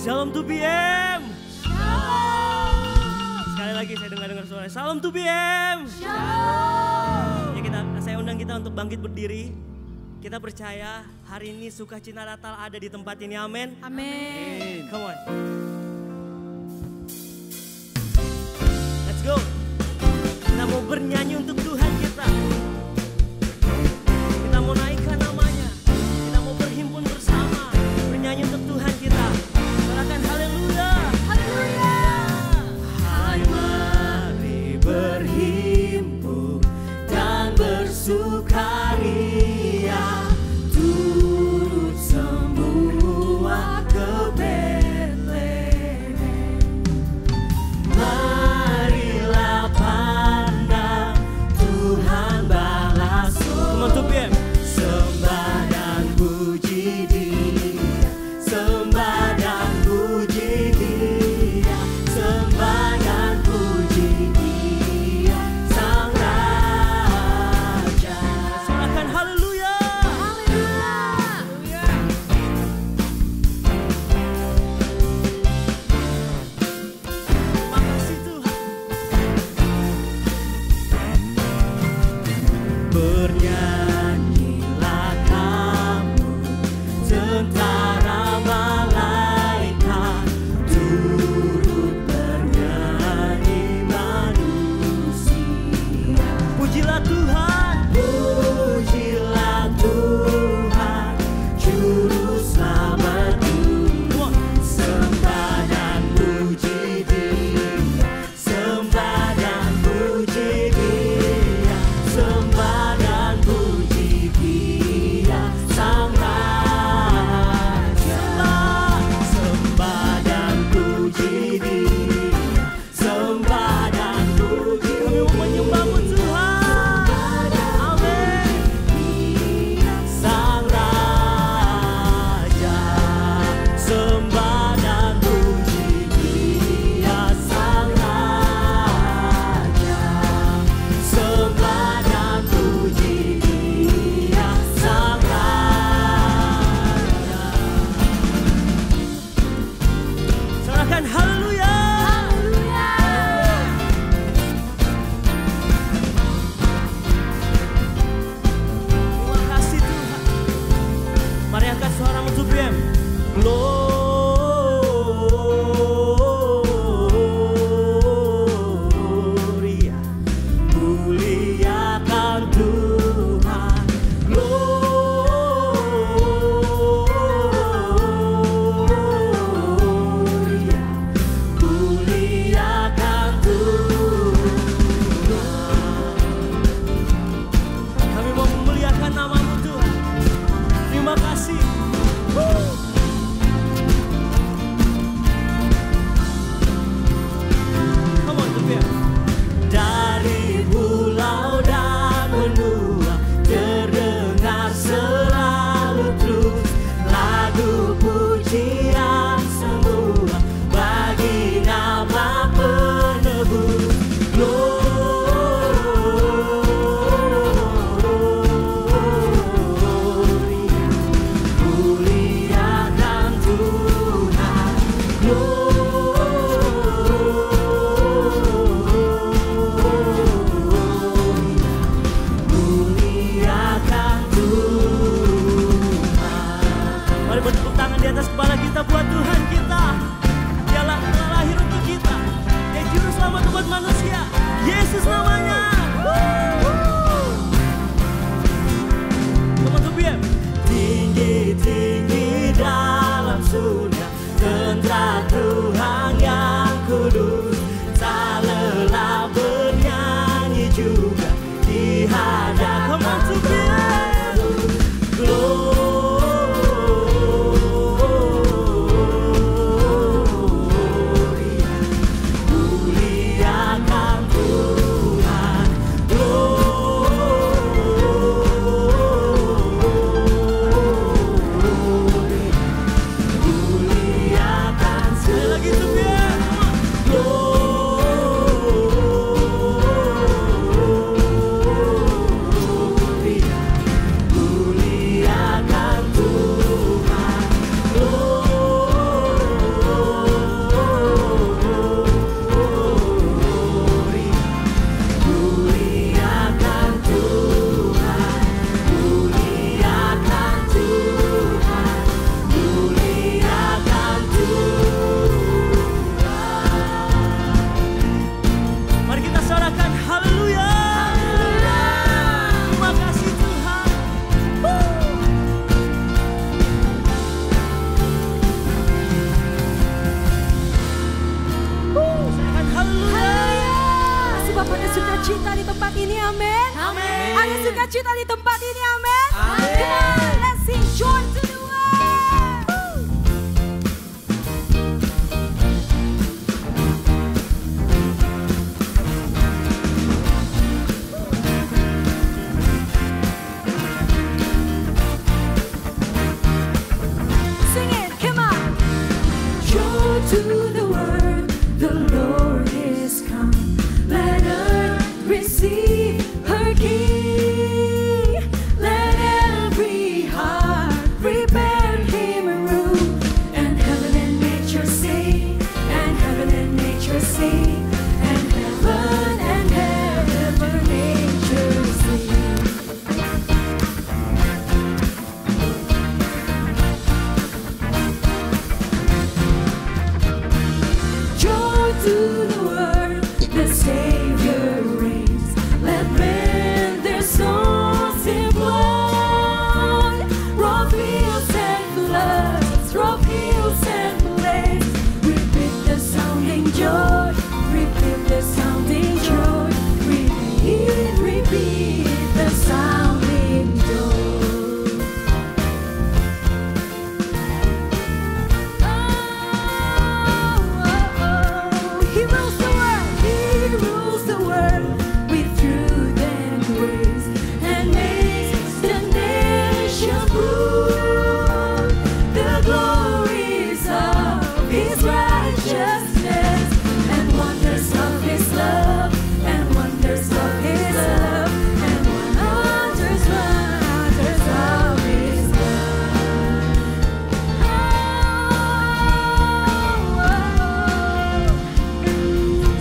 Shalom to BM. Shalom. Sekali lagi saya dengar suara. Shalom to BM. Shalom. Ya saya undang kita untuk bangkit berdiri. Kita percaya hari ini sukacita Natal ada di tempat ini. Amin. Amin. Come on. Let's go. Kita mau bernyanyi untuk Tuhan kita. Kita mau naikkan namanya. Kita mau berhimpun bersama. Bernyanyi untuk Tuhan kita. Katakan haleluya. Haleluya. Hai mari berhimpun dan bersukaria. Turut semua ke Betlehem. Marilah pandang Tuhan balas. Teman BM. Sembah dan puji Dia, sembah dan puji Dia, sembah dan puji Dia, Sang Raja. Sorakan haleluya. Haleluya. Makasih Tuhan. Bernyanyilah kamu tentara malaikat, turut bernyanyi manusia. Pujilah Tuhan, pujilah Tuhan, Juru Selamat dunia. Sembah dan puji Dia, sembah dan puji Dia, sembah dan puji Dia, Sang Raja. Sembah dan puji Dia, sembah dan puji. Kami mau menyembahmu Tuhan. Amin. Sang Raja, sembah dan puji Dia, Sang Raja, sembah dan puji Dia, Sang Raja. Sorakan haleluya. Haleluya. Terima kasih Tuhan. Mari angkat suara untuk BM. Gloria, muliakan Tuhan. Gloria, muliakan Tuhan. Kami mau memuliakan nama-Mu Tuhan. Terima kasih. Come on, Tuhan. Dari pulau dan benua terdengar selalu terus lagu pujian semua bagi nama penebus. Gloria, muliakan Tuhan. Muliakan Tuhan. Mari bertepuk tangan di atas kepala kita buat Tuhan kita. Dialah telah lahir untuk kita. Dia juru selamat umat manusia. Yesus namanya. Teman-teman BM. Tinggi-tinggi dalam surga, tentara Tuhan yang kudus, tak lelah bernyanyi juga di hadapan Tuhan. Gloria, muliakan sukacita di tempat ini, amin. Amin. Ada sukacita di tempat ini, amin. Amin. Come on, let's sing joy to the world. Sing it, come on. Joy to the world, the Lord is come. Let earth receive her King. Let every heart prepare him a room. And heaven and nature sing, and heaven and nature sing, and heaven nature sing. Joy to the world, the Savior reigns. Let men their souls employ. Rough hills and floods, rough hills and plains. Repeat the sounding joy, repeat the sounding joy. Repeat the sounding joy. He rules the world, he rules the world with truth and grace, and makes the nations rule. The glories of his righteousness, and wonders of his love, and wonders of his love, and wonders of his love.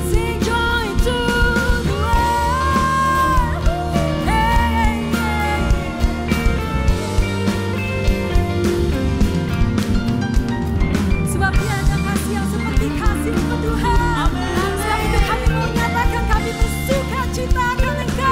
Sing joy to the world. Hey, sebab Dia ada kasih yang seperti kasih Tuhan. Sebab itu kami mau nyatakan kami bersuka cita akan Engkau.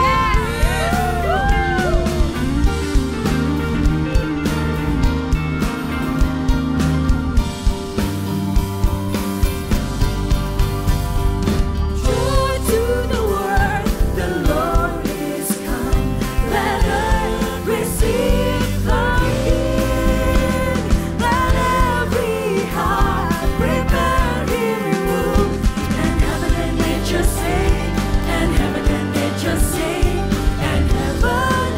Joy to the world, the Lord is come. Let earth receive the King. Let every heart prepare him room. And heaven and nature sing, and heaven and nature sing, and heaven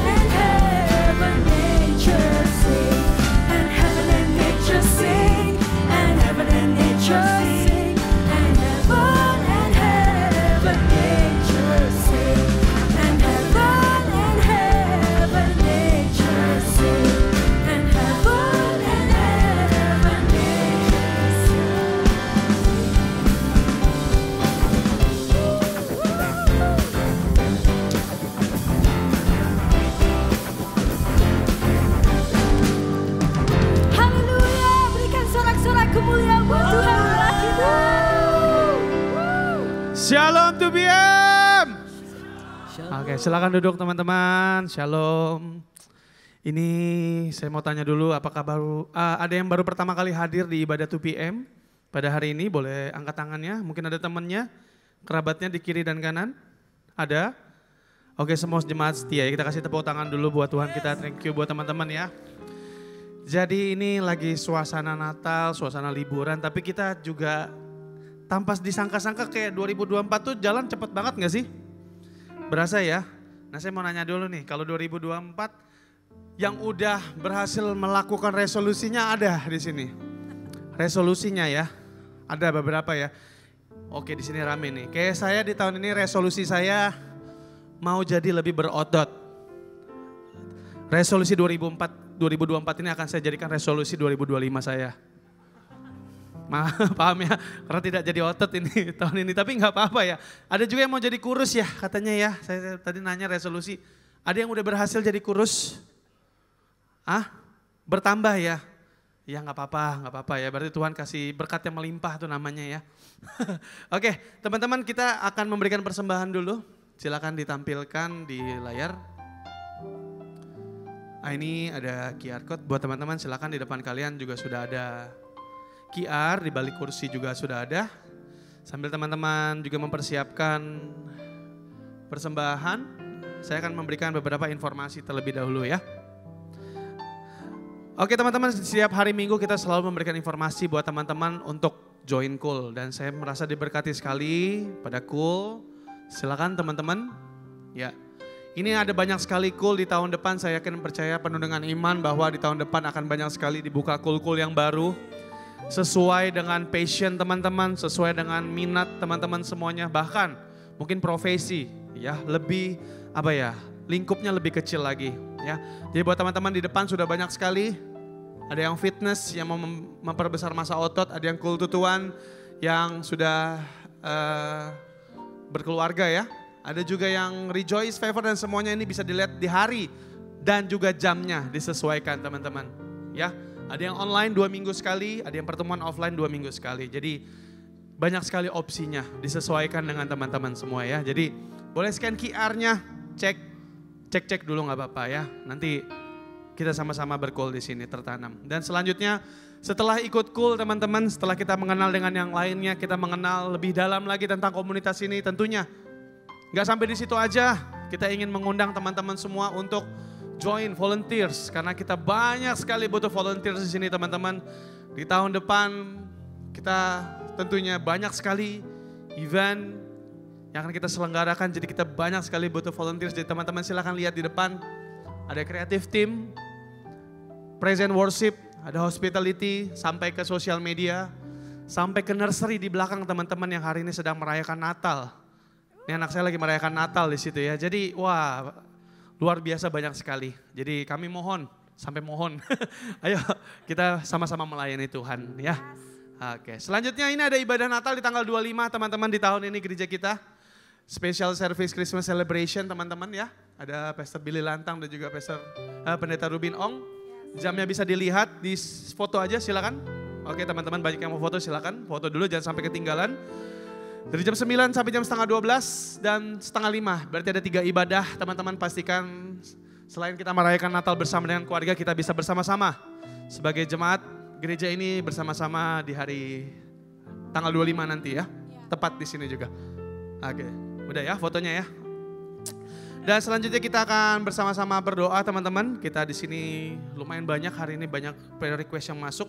nature sing, and heaven and nature sing, and heaven and nature sing, and heaven nature sing, and heaven nature sing, and heaven Haleluya, berikan sorak-sorak kemuliaan buat Tuhan Allah kita. Shalom 2PM. Oke, silakan duduk teman-teman. Shalom. Ini saya mau tanya dulu, apakah ada yang baru pertama kali hadir di ibadah 2PM pada hari ini? Boleh angkat tangannya. Mungkin ada temannya, kerabatnya di kiri dan kanan. Ada? Oke, semua jemaat setia. Kita kasih tepuk tangan dulu buat Tuhan kita. Thank you buat teman-teman ya. Jadi ini lagi suasana Natal, suasana liburan, tapi kita juga tanpa disangka-sangka kayak 2024 tuh jalan cepet banget gak sih? Berasa ya? Nah saya mau nanya dulu nih, kalau 2024 yang udah berhasil melakukan resolusinya ada di sini? Resolusinya ya, ada beberapa ya. Oke, di sini rame nih. Kayak saya di tahun ini resolusi saya mau jadi lebih berotot. Resolusi 2024 ini akan saya jadikan resolusi 2025 saya. Paham ya, karena tidak jadi otot ini tahun ini, tapi nggak apa-apa ya. Ada juga yang mau jadi kurus ya katanya ya, saya tadi nanya resolusi. Ada yang udah berhasil jadi kurus? Bertambah ya? Ya nggak apa-apa ya, berarti Tuhan kasih berkat yang melimpah tuh namanya ya. Oke, teman-teman kita akan memberikan persembahan dulu. Silakan ditampilkan di layar. Nah ini ada QR code buat teman-teman, silakan di depan kalian juga sudah ada QR, di balik kursi juga sudah ada. Sambil teman-teman juga mempersiapkan persembahan, saya akan memberikan beberapa informasi terlebih dahulu ya. Oke teman-teman, setiap hari Minggu kita selalu memberikan informasi buat teman-teman untuk join Cool. Dan saya merasa diberkati sekali pada Cool. Silakan teman-teman. Ya, ini ada banyak sekali Cool di tahun depan. Saya yakin percaya penuh dengan iman bahwa di tahun depan akan banyak sekali dibuka Cool-Cool yang baru. Sesuai dengan passion teman-teman, sesuai dengan minat teman-teman semuanya. Bahkan mungkin profesi ya, lebih lingkupnya lebih kecil lagi ya. Jadi buat teman-teman di depan sudah banyak sekali. Ada yang fitness yang mau memperbesar massa otot, ada yang cool tutuan yang sudah berkeluarga ya. Ada juga yang rejoice, favor dan semuanya ini bisa dilihat di hari dan juga jamnya disesuaikan teman-teman. Ya, ada yang online 2 minggu sekali, ada yang pertemuan offline 2 minggu sekali. Jadi banyak sekali opsinya disesuaikan dengan teman-teman semua ya. Jadi boleh scan QR-nya, cek dulu nggak apa-apa ya. Nanti kita sama-sama bercool di sini tertanam. Dan selanjutnya setelah ikut cool teman-teman, setelah kita mengenal dengan yang lainnya, kita mengenal lebih dalam lagi tentang komunitas ini tentunya. Nggak sampai di situ aja, kita ingin mengundang teman-teman semua untuk join volunteers. Karena kita banyak sekali butuh volunteers di sini teman-teman. Di tahun depan kita tentunya banyak sekali event yang akan kita selenggarakan. Jadi kita banyak sekali butuh volunteers. Jadi teman-teman silahkan lihat di depan. Ada creative team, present worship, ada hospitality, sampai ke social media, sampai ke nursery di belakang teman-teman yang hari ini sedang merayakan Natal. Ini anak saya lagi merayakan Natal di situ ya. Jadi wah luar biasa banyak sekali. Jadi kami mohon, ayo kita sama-sama melayani Tuhan ya. Oke, selanjutnya ini ada ibadah Natal di tanggal 25 teman-teman di tahun ini gereja kita. Special Service Christmas Celebration teman-teman ya. Ada Pastor Billy Lantang dan juga Pendeta Rubin Ong. Jamnya bisa dilihat, di foto aja silakan. Oke teman-teman, banyak yang mau foto silakan. Foto dulu jangan sampai ketinggalan. Dari jam 9 sampai jam setengah 12 dan setengah 5. Berarti ada 3 ibadah. Teman-teman pastikan selain kita merayakan Natal bersama dengan keluarga, kita bisa bersama-sama. Sebagai jemaat gereja ini bersama-sama di hari tanggal 25 nanti ya. Tepat di sini juga. Oke, udah ya fotonya ya. Dan selanjutnya kita akan bersama-sama berdoa teman-teman. Kita di sini lumayan banyak hari ini, banyak prayer request yang masuk.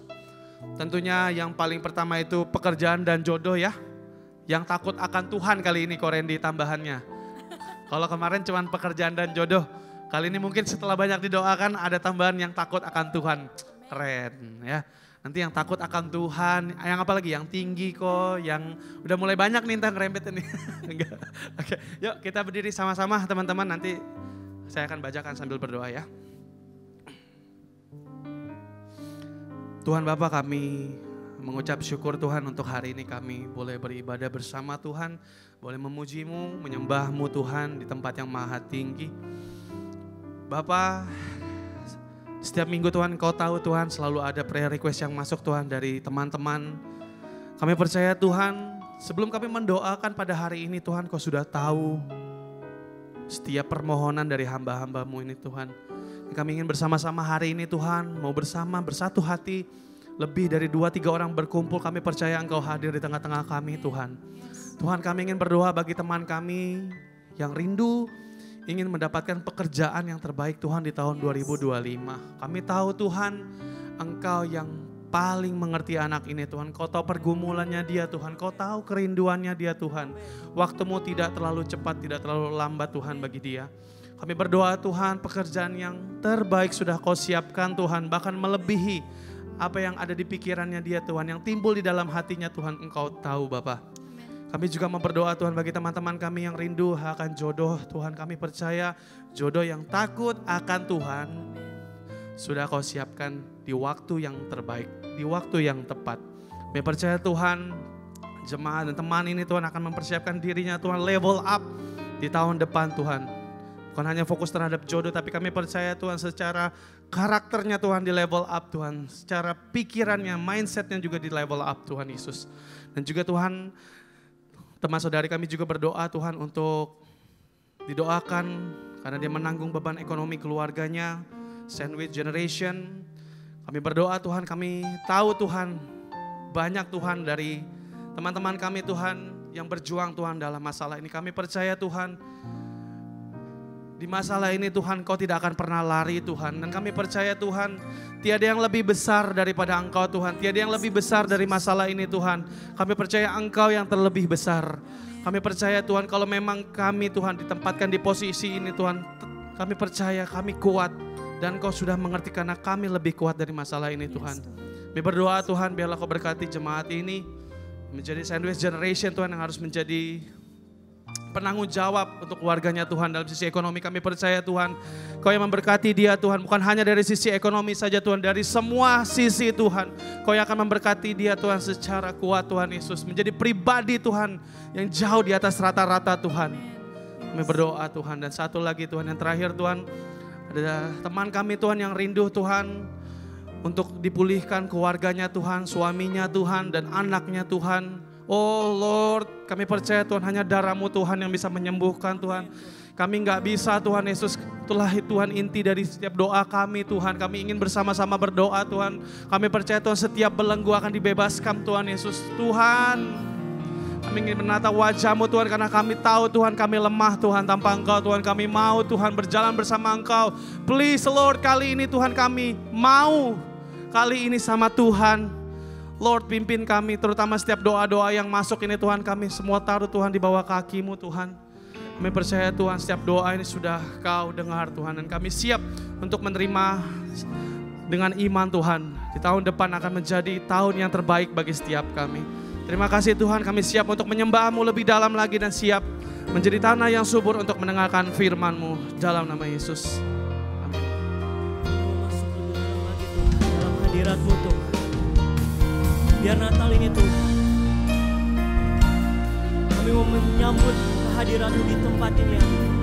Tentunya yang paling pertama itu pekerjaan dan jodoh ya. Yang takut akan Tuhan kali ini Korendi tambahannya. Kalau kemarin cuma pekerjaan dan jodoh. Kali ini mungkin setelah banyak didoakan ada tambahan yang takut akan Tuhan. Keren ya. Nanti yang takut akan Tuhan, yang apa lagi? Yang tinggi kok, yang udah mulai banyak nih entah ngerempet ini. Enggak. Oke, yuk kita berdiri sama-sama teman-teman, nanti saya akan bacakan sambil berdoa ya. Tuhan Bapa, kami mengucap syukur Tuhan untuk hari ini kami boleh beribadah bersama Tuhan, boleh memuji-Mu, menyembah-Mu Tuhan di tempat yang maha tinggi. Bapa, setiap minggu Tuhan Kau tahu Tuhan selalu ada prayer request yang masuk Tuhan dari teman-teman. Kami percaya Tuhan sebelum kami mendoakan pada hari ini Tuhan Kau sudah tahu setiap permohonan dari hamba-hamba-Mu ini Tuhan. Kami ingin bersama-sama hari ini Tuhan mau bersatu hati. Lebih dari 2-3 orang berkumpul kami percaya Engkau hadir di tengah-tengah kami Tuhan. Tuhan kami ingin berdoa bagi teman kami yang rindu ingin mendapatkan pekerjaan yang terbaik Tuhan di tahun 2025. Kami tahu Tuhan, Engkau yang paling mengerti anak ini Tuhan. Kau tahu pergumulannya dia Tuhan, Kau tahu kerinduannya dia Tuhan. Waktu-Mu tidak terlalu cepat, tidak terlalu lambat Tuhan bagi dia. Kami berdoa Tuhan, pekerjaan yang terbaik sudah Kau siapkan Tuhan, bahkan melebihi apa yang ada di pikirannya dia Tuhan, yang timbul di dalam hatinya Tuhan Engkau tahu Bapa. Kami juga memberdoa Tuhan bagi teman-teman kami yang rindu akan jodoh. Tuhan kami percaya jodoh yang takut akan Tuhan sudah Kau siapkan di waktu yang terbaik, di waktu yang tepat. Kami percaya Tuhan jemaat dan teman ini Tuhan akan mempersiapkan dirinya Tuhan level up di tahun depan Tuhan. Bukan hanya fokus terhadap jodoh tapi kami percaya Tuhan secara karakternya Tuhan di level up Tuhan. Secara pikirannya, mindsetnya juga di level up Tuhan Yesus. Dan juga Tuhan teman saudari kami juga berdoa Tuhan untuk didoakan karena dia menanggung beban ekonomi keluarganya, sandwich generation. Kami berdoa Tuhan, kami tahu Tuhan banyak Tuhan dari teman-teman kami Tuhan yang berjuang Tuhan dalam masalah ini. Kami percaya Tuhan Di masalah ini Tuhan, Kau tidak akan pernah lari Tuhan. Dan kami percaya Tuhan, tiada yang lebih besar daripada Engkau Tuhan. Tiada yang lebih besar dari masalah ini Tuhan. Kami percaya Engkau yang terlebih besar. Kami percaya Tuhan, kalau memang kami Tuhan ditempatkan di posisi ini Tuhan, kami percaya kami kuat. Dan Kau sudah mengerti karena kami lebih kuat dari masalah ini Tuhan. Kami berdoa Tuhan, biarlah Kau berkati jemaat ini. Menjadi sandwich generation Tuhan yang harus menjadi penanggung jawab untuk keluarganya Tuhan dalam sisi ekonomi. Kami percaya Tuhan, Kau yang memberkati dia Tuhan, bukan hanya dari sisi ekonomi saja Tuhan, dari semua sisi Tuhan. Kau yang akan memberkati dia Tuhan secara kuat Tuhan Yesus, menjadi pribadi Tuhan yang jauh di atas rata-rata Tuhan. Kami berdoa Tuhan. Dan satu lagi Tuhan, yang terakhir Tuhan, ada teman kami Tuhan yang rindu Tuhan untuk dipulihkan keluarganya Tuhan, suaminya Tuhan, dan anaknya Tuhan. Oh Lord, kami percaya Tuhan hanya darah-Mu Tuhan yang bisa menyembuhkan Tuhan. Kami nggak bisa Tuhan Yesus, itulah Tuhan inti dari setiap doa kami Tuhan. Kami ingin bersama-sama berdoa Tuhan. Kami percaya Tuhan setiap belenggu akan dibebaskan Tuhan Yesus. Tuhan, kami ingin menatap wajah-Mu Tuhan karena kami tahu Tuhan kami lemah Tuhan tanpa Engkau Tuhan. Kami mau Tuhan berjalan bersama Engkau. Please Lord, kali ini Tuhan kami mau kali ini sama Tuhan. Lord, pimpin kami, terutama setiap doa-doa yang masuk ini Tuhan, kami semua taruh Tuhan di bawah kaki-Mu Tuhan. Kami percaya Tuhan setiap doa ini sudah Kau dengar Tuhan, dan kami siap untuk menerima dengan iman Tuhan. Di tahun depan akan menjadi tahun yang terbaik bagi setiap kami. Terima kasih Tuhan, kami siap untuk menyembah-Mu lebih dalam lagi dan siap menjadi tanah yang subur untuk mendengarkan firman-Mu dalam nama Yesus. Amin. Masuk lebih dalam lagi Tuhan, dalam hadirat-Mu Tuhan. Biar Natal ini Tuhan, kami mau menyambut kehadiran-Mu di tempat ini ya Tuhan.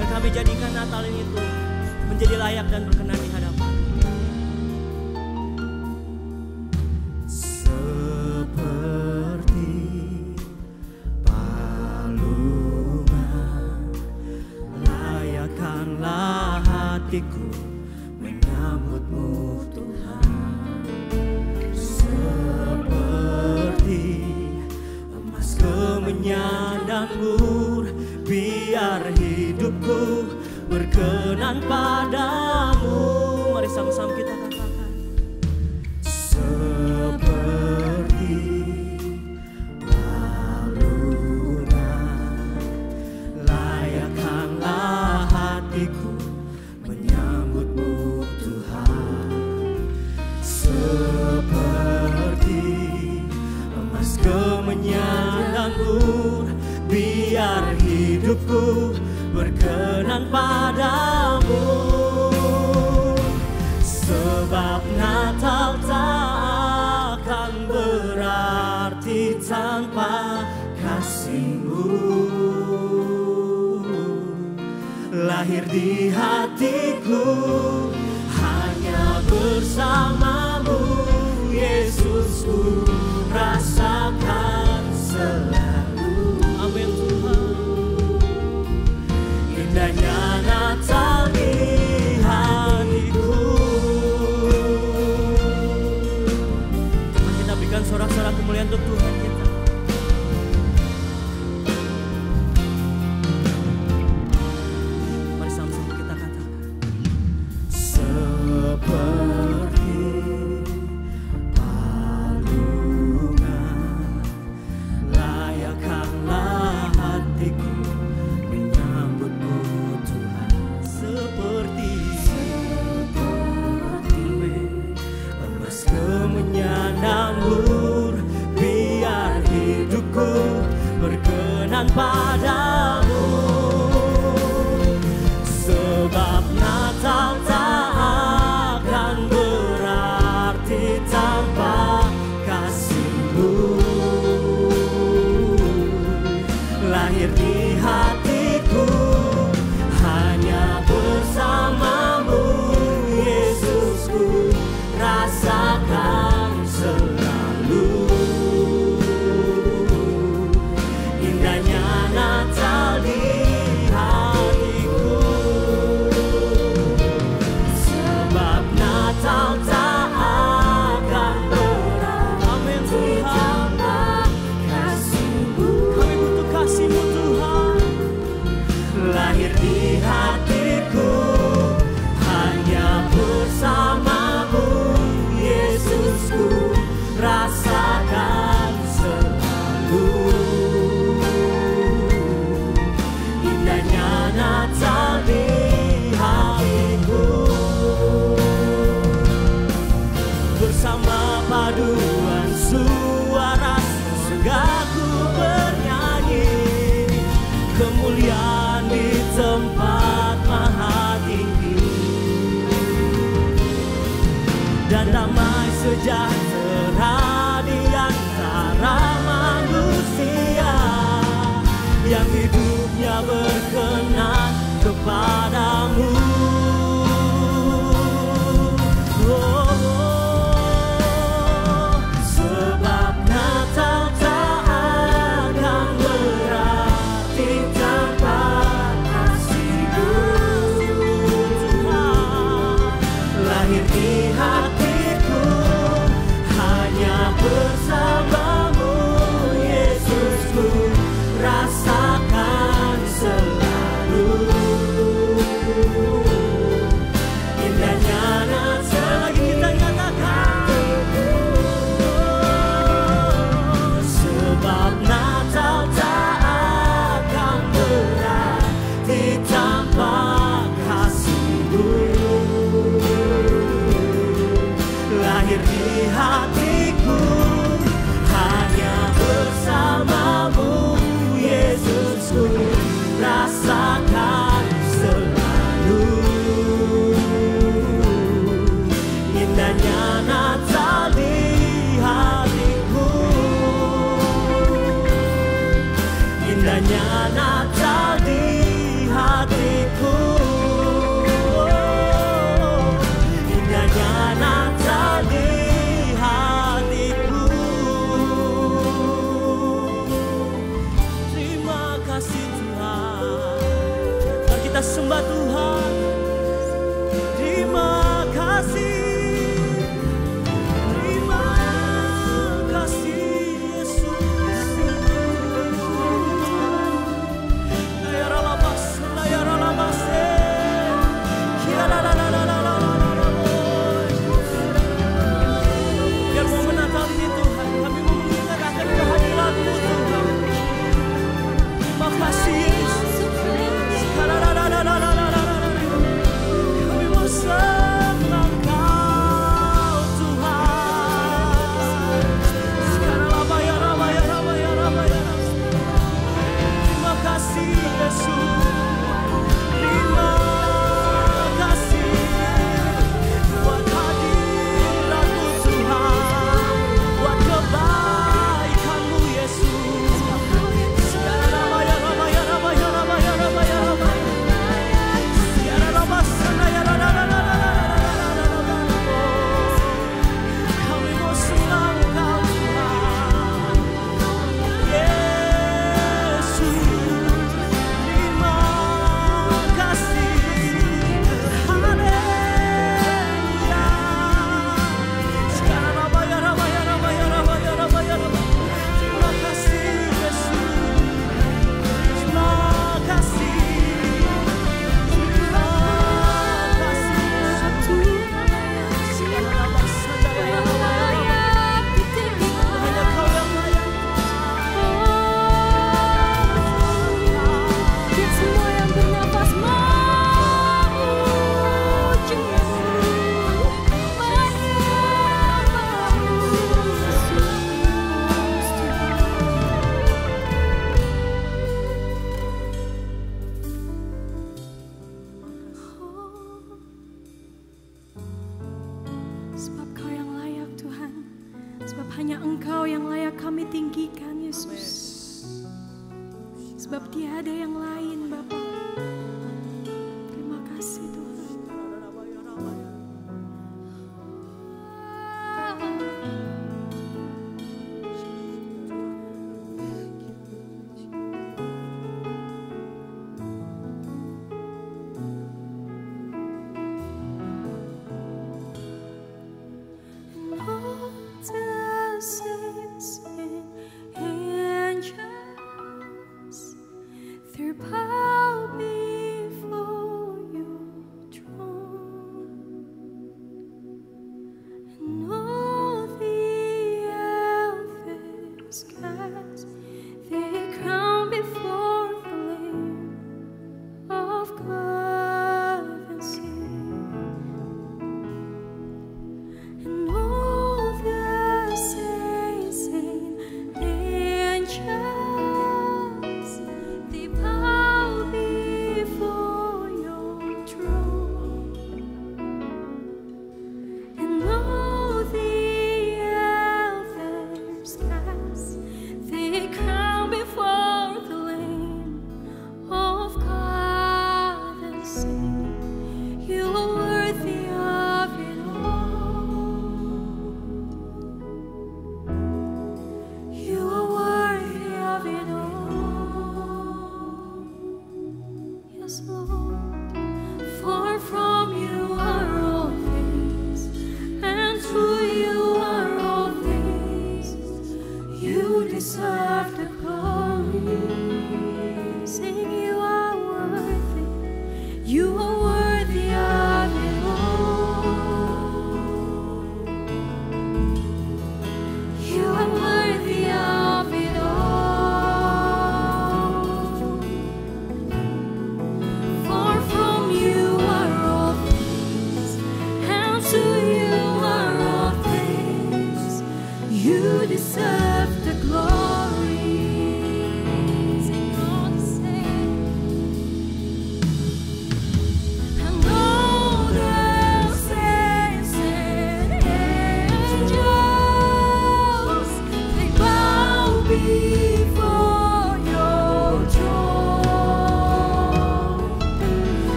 Dan kami jadikan Natal ini Tuhan menjadi layak dan berkenan di hadapan. Seperti palungan, layakkanlah hatiku menyambut-Mu Tuhan. Seperti emas kemenyan dan mur, biar hidupku berkenan padamu. Mari sama-sama kita katakan. Seperti palungan, layakkanlah hatiku menyambut-Mu Tuhan. Seperti emas kemenyan dan mur, biar hidupku berkenan padamu. Sebab Natal tak akan berarti tanpa kasih-Mu. Lahir di hatiku hanya bersama-Mu, Yesusku rasakan selalu. Amin Tuhan. Indahnya Natal di hatiku. Mari kita berikan sorak-sorak kemuliaan untuk Tuhan kita. Mari sama-sama kita katakan. Seperti palungan, layakkanlah hatiku menyambut-Mu Tuhan. Seperti emas kemenyan dan mur, biar hidupku berkenan padamu. Sebab Natal tak akan berarti tanpa kasih-Mu. Lahir di hatiku hanya bersama-Mu, Yesusku rasakan selalu. Indahnya Hanya Engkau yang layak kami tinggikan, Yesus. Sebab tiada yang lain, Bapa. Terima kasih, Tuhan.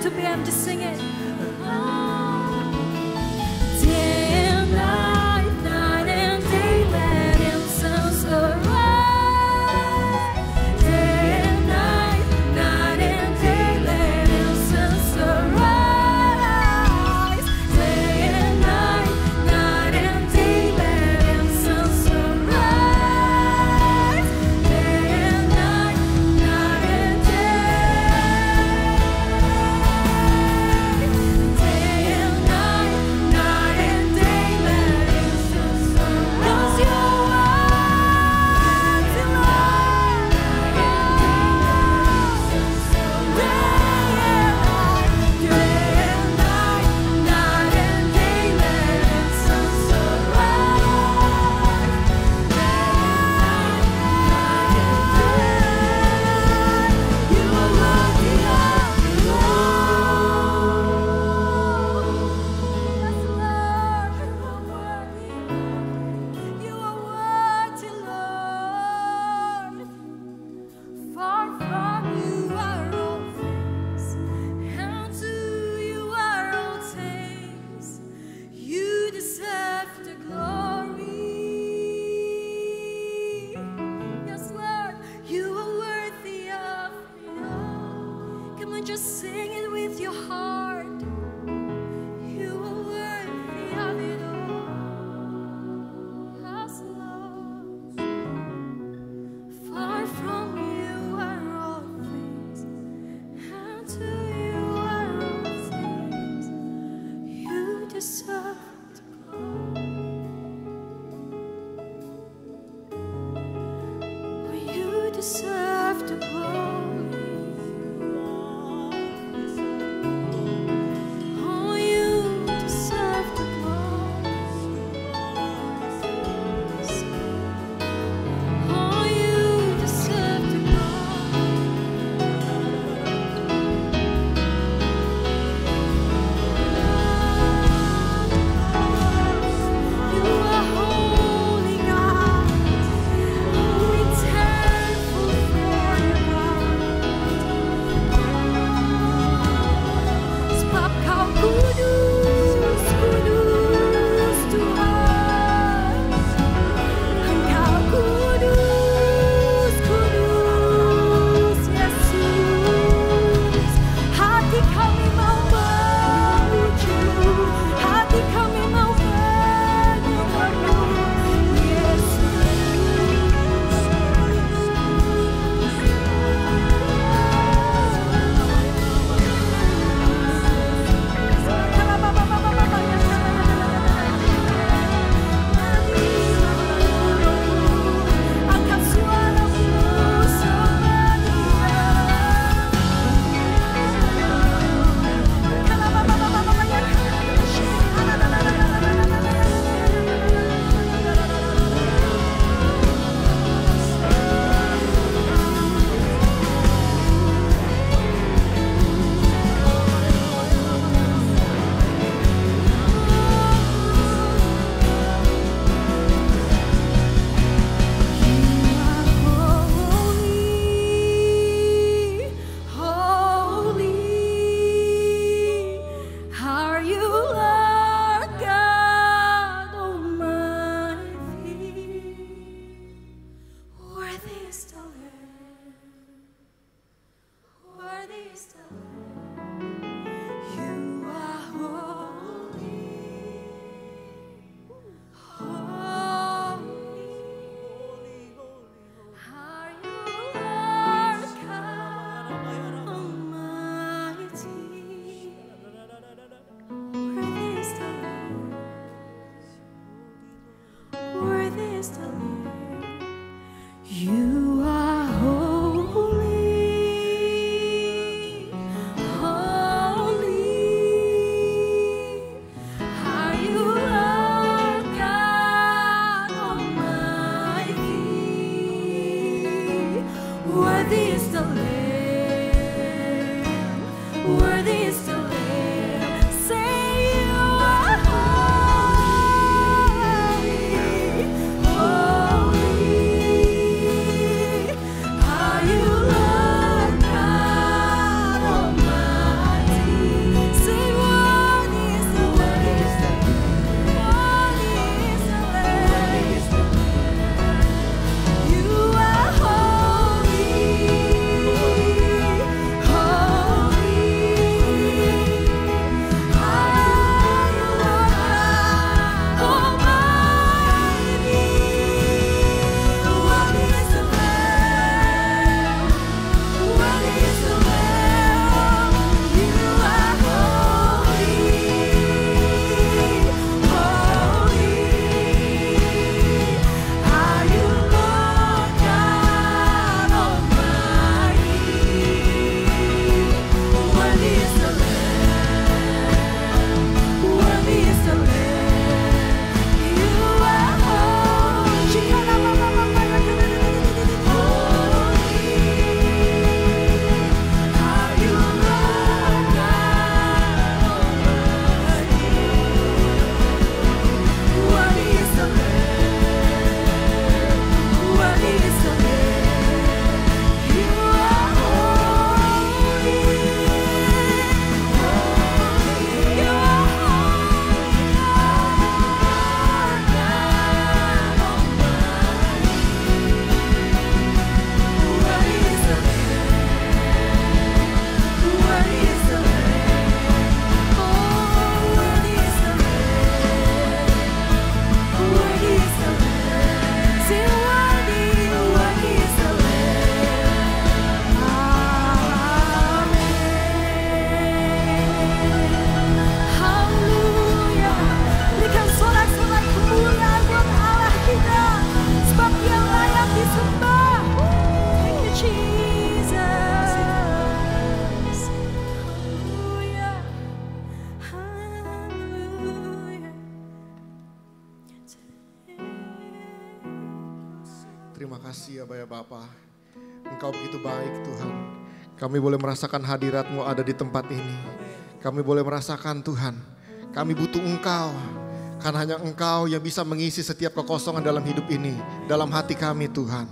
to be able to sing it. Day and night, night and day, let incense arise. Day and night, night and day, let incense arise. Day and night, night and day, let incense arise. Day and night, night and day. terima kasih ya Bapa. Engkau begitu baik Tuhan. Kami boleh merasakan hadirat-Mu ada di tempat ini. Kami boleh merasakan Tuhan, kami butuh Engkau. Karena hanya Engkau yang bisa mengisi setiap kekosongan dalam hidup ini, dalam hati kami Tuhan.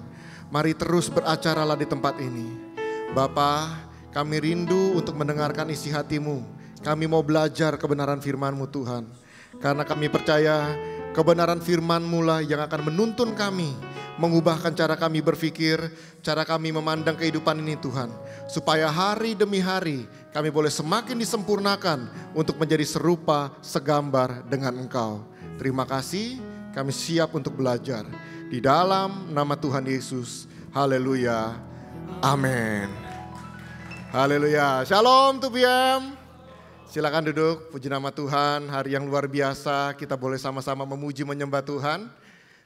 Mari terus beracaralah di tempat ini. Bapa, kami rindu untuk mendengarkan isi hati-Mu. Kami mau belajar kebenaran firman-Mu Tuhan. Karena kami percaya kebenaran firman-Mu lah yang akan menuntun kami, mengubahkan cara kami berpikir, cara kami memandang kehidupan ini Tuhan. Supaya hari demi hari kami boleh semakin disempurnakan untuk menjadi serupa segambar dengan Engkau. Terima kasih, kami siap untuk belajar. Di dalam nama Tuhan Yesus, haleluya, amin. Haleluya, shalom 2PM. Silakan duduk, puji nama Tuhan, hari yang luar biasa, kita boleh sama-sama memuji menyembah Tuhan.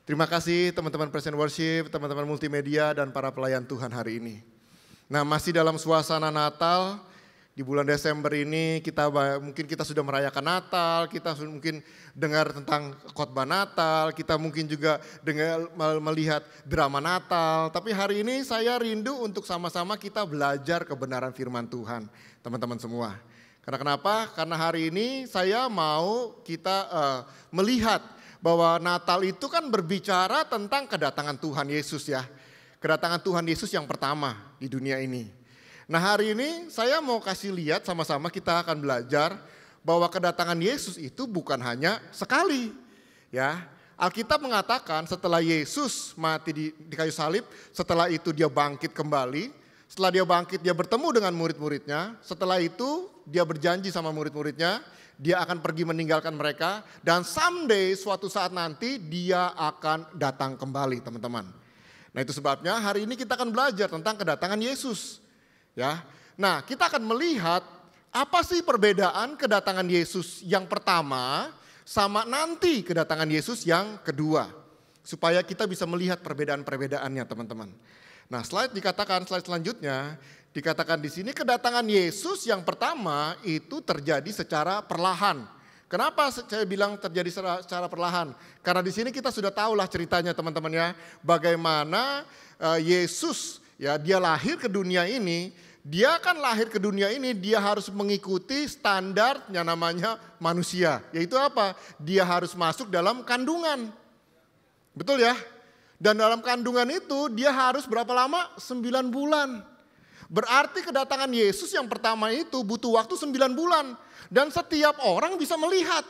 Terima kasih teman-teman Present Worship, teman-teman multimedia dan para pelayan Tuhan hari ini. Nah, masih dalam suasana Natal, di bulan Desember ini mungkin kita sudah merayakan Natal, kita mungkin dengar tentang khotbah Natal, kita mungkin juga melihat drama Natal. Tapi hari ini saya rindu untuk sama-sama kita belajar kebenaran firman Tuhan, teman-teman semua. Karena kenapa? Karena hari ini saya mau kita melihat bahwa Natal itu kan berbicara tentang kedatangan Tuhan Yesus ya. Kedatangan Tuhan Yesus yang pertama di dunia ini. Nah hari ini saya mau kasih lihat sama-sama kita akan belajar bahwa kedatangan Yesus itu bukan hanya sekali. Ya, Alkitab mengatakan setelah Yesus mati di kayu salib, setelah itu dia bangkit kembali. Setelah dia bangkit, dia bertemu dengan murid-muridnya. Setelah itu dia berjanji sama murid-muridnya, dia akan pergi meninggalkan mereka. Dan someday, suatu saat nanti dia akan datang kembali teman-teman. Nah itu sebabnya hari ini kita akan belajar tentang kedatangan Yesus. Ya, nah kita akan melihat apa sih perbedaan kedatangan Yesus yang pertama sama nanti kedatangan Yesus yang kedua. Supaya kita bisa melihat perbedaan-perbedaannya teman-teman. Nah, slide selanjutnya dikatakan di sini kedatangan Yesus yang pertama itu terjadi secara perlahan. Kenapa saya bilang terjadi secara perlahan? Karena di sini kita sudah tahulah ceritanya teman-teman ya, bagaimana Yesus ya dia lahir ke dunia ini, dia kan lahir ke dunia ini dia harus mengikuti standar yang namanya manusia, yaitu apa? Dia harus masuk dalam kandungan. Betul ya? Dan dalam kandungan itu dia harus berapa lama? 9 bulan. Berarti kedatangan Yesus yang pertama itu butuh waktu 9 bulan. Dan setiap orang bisa melihat.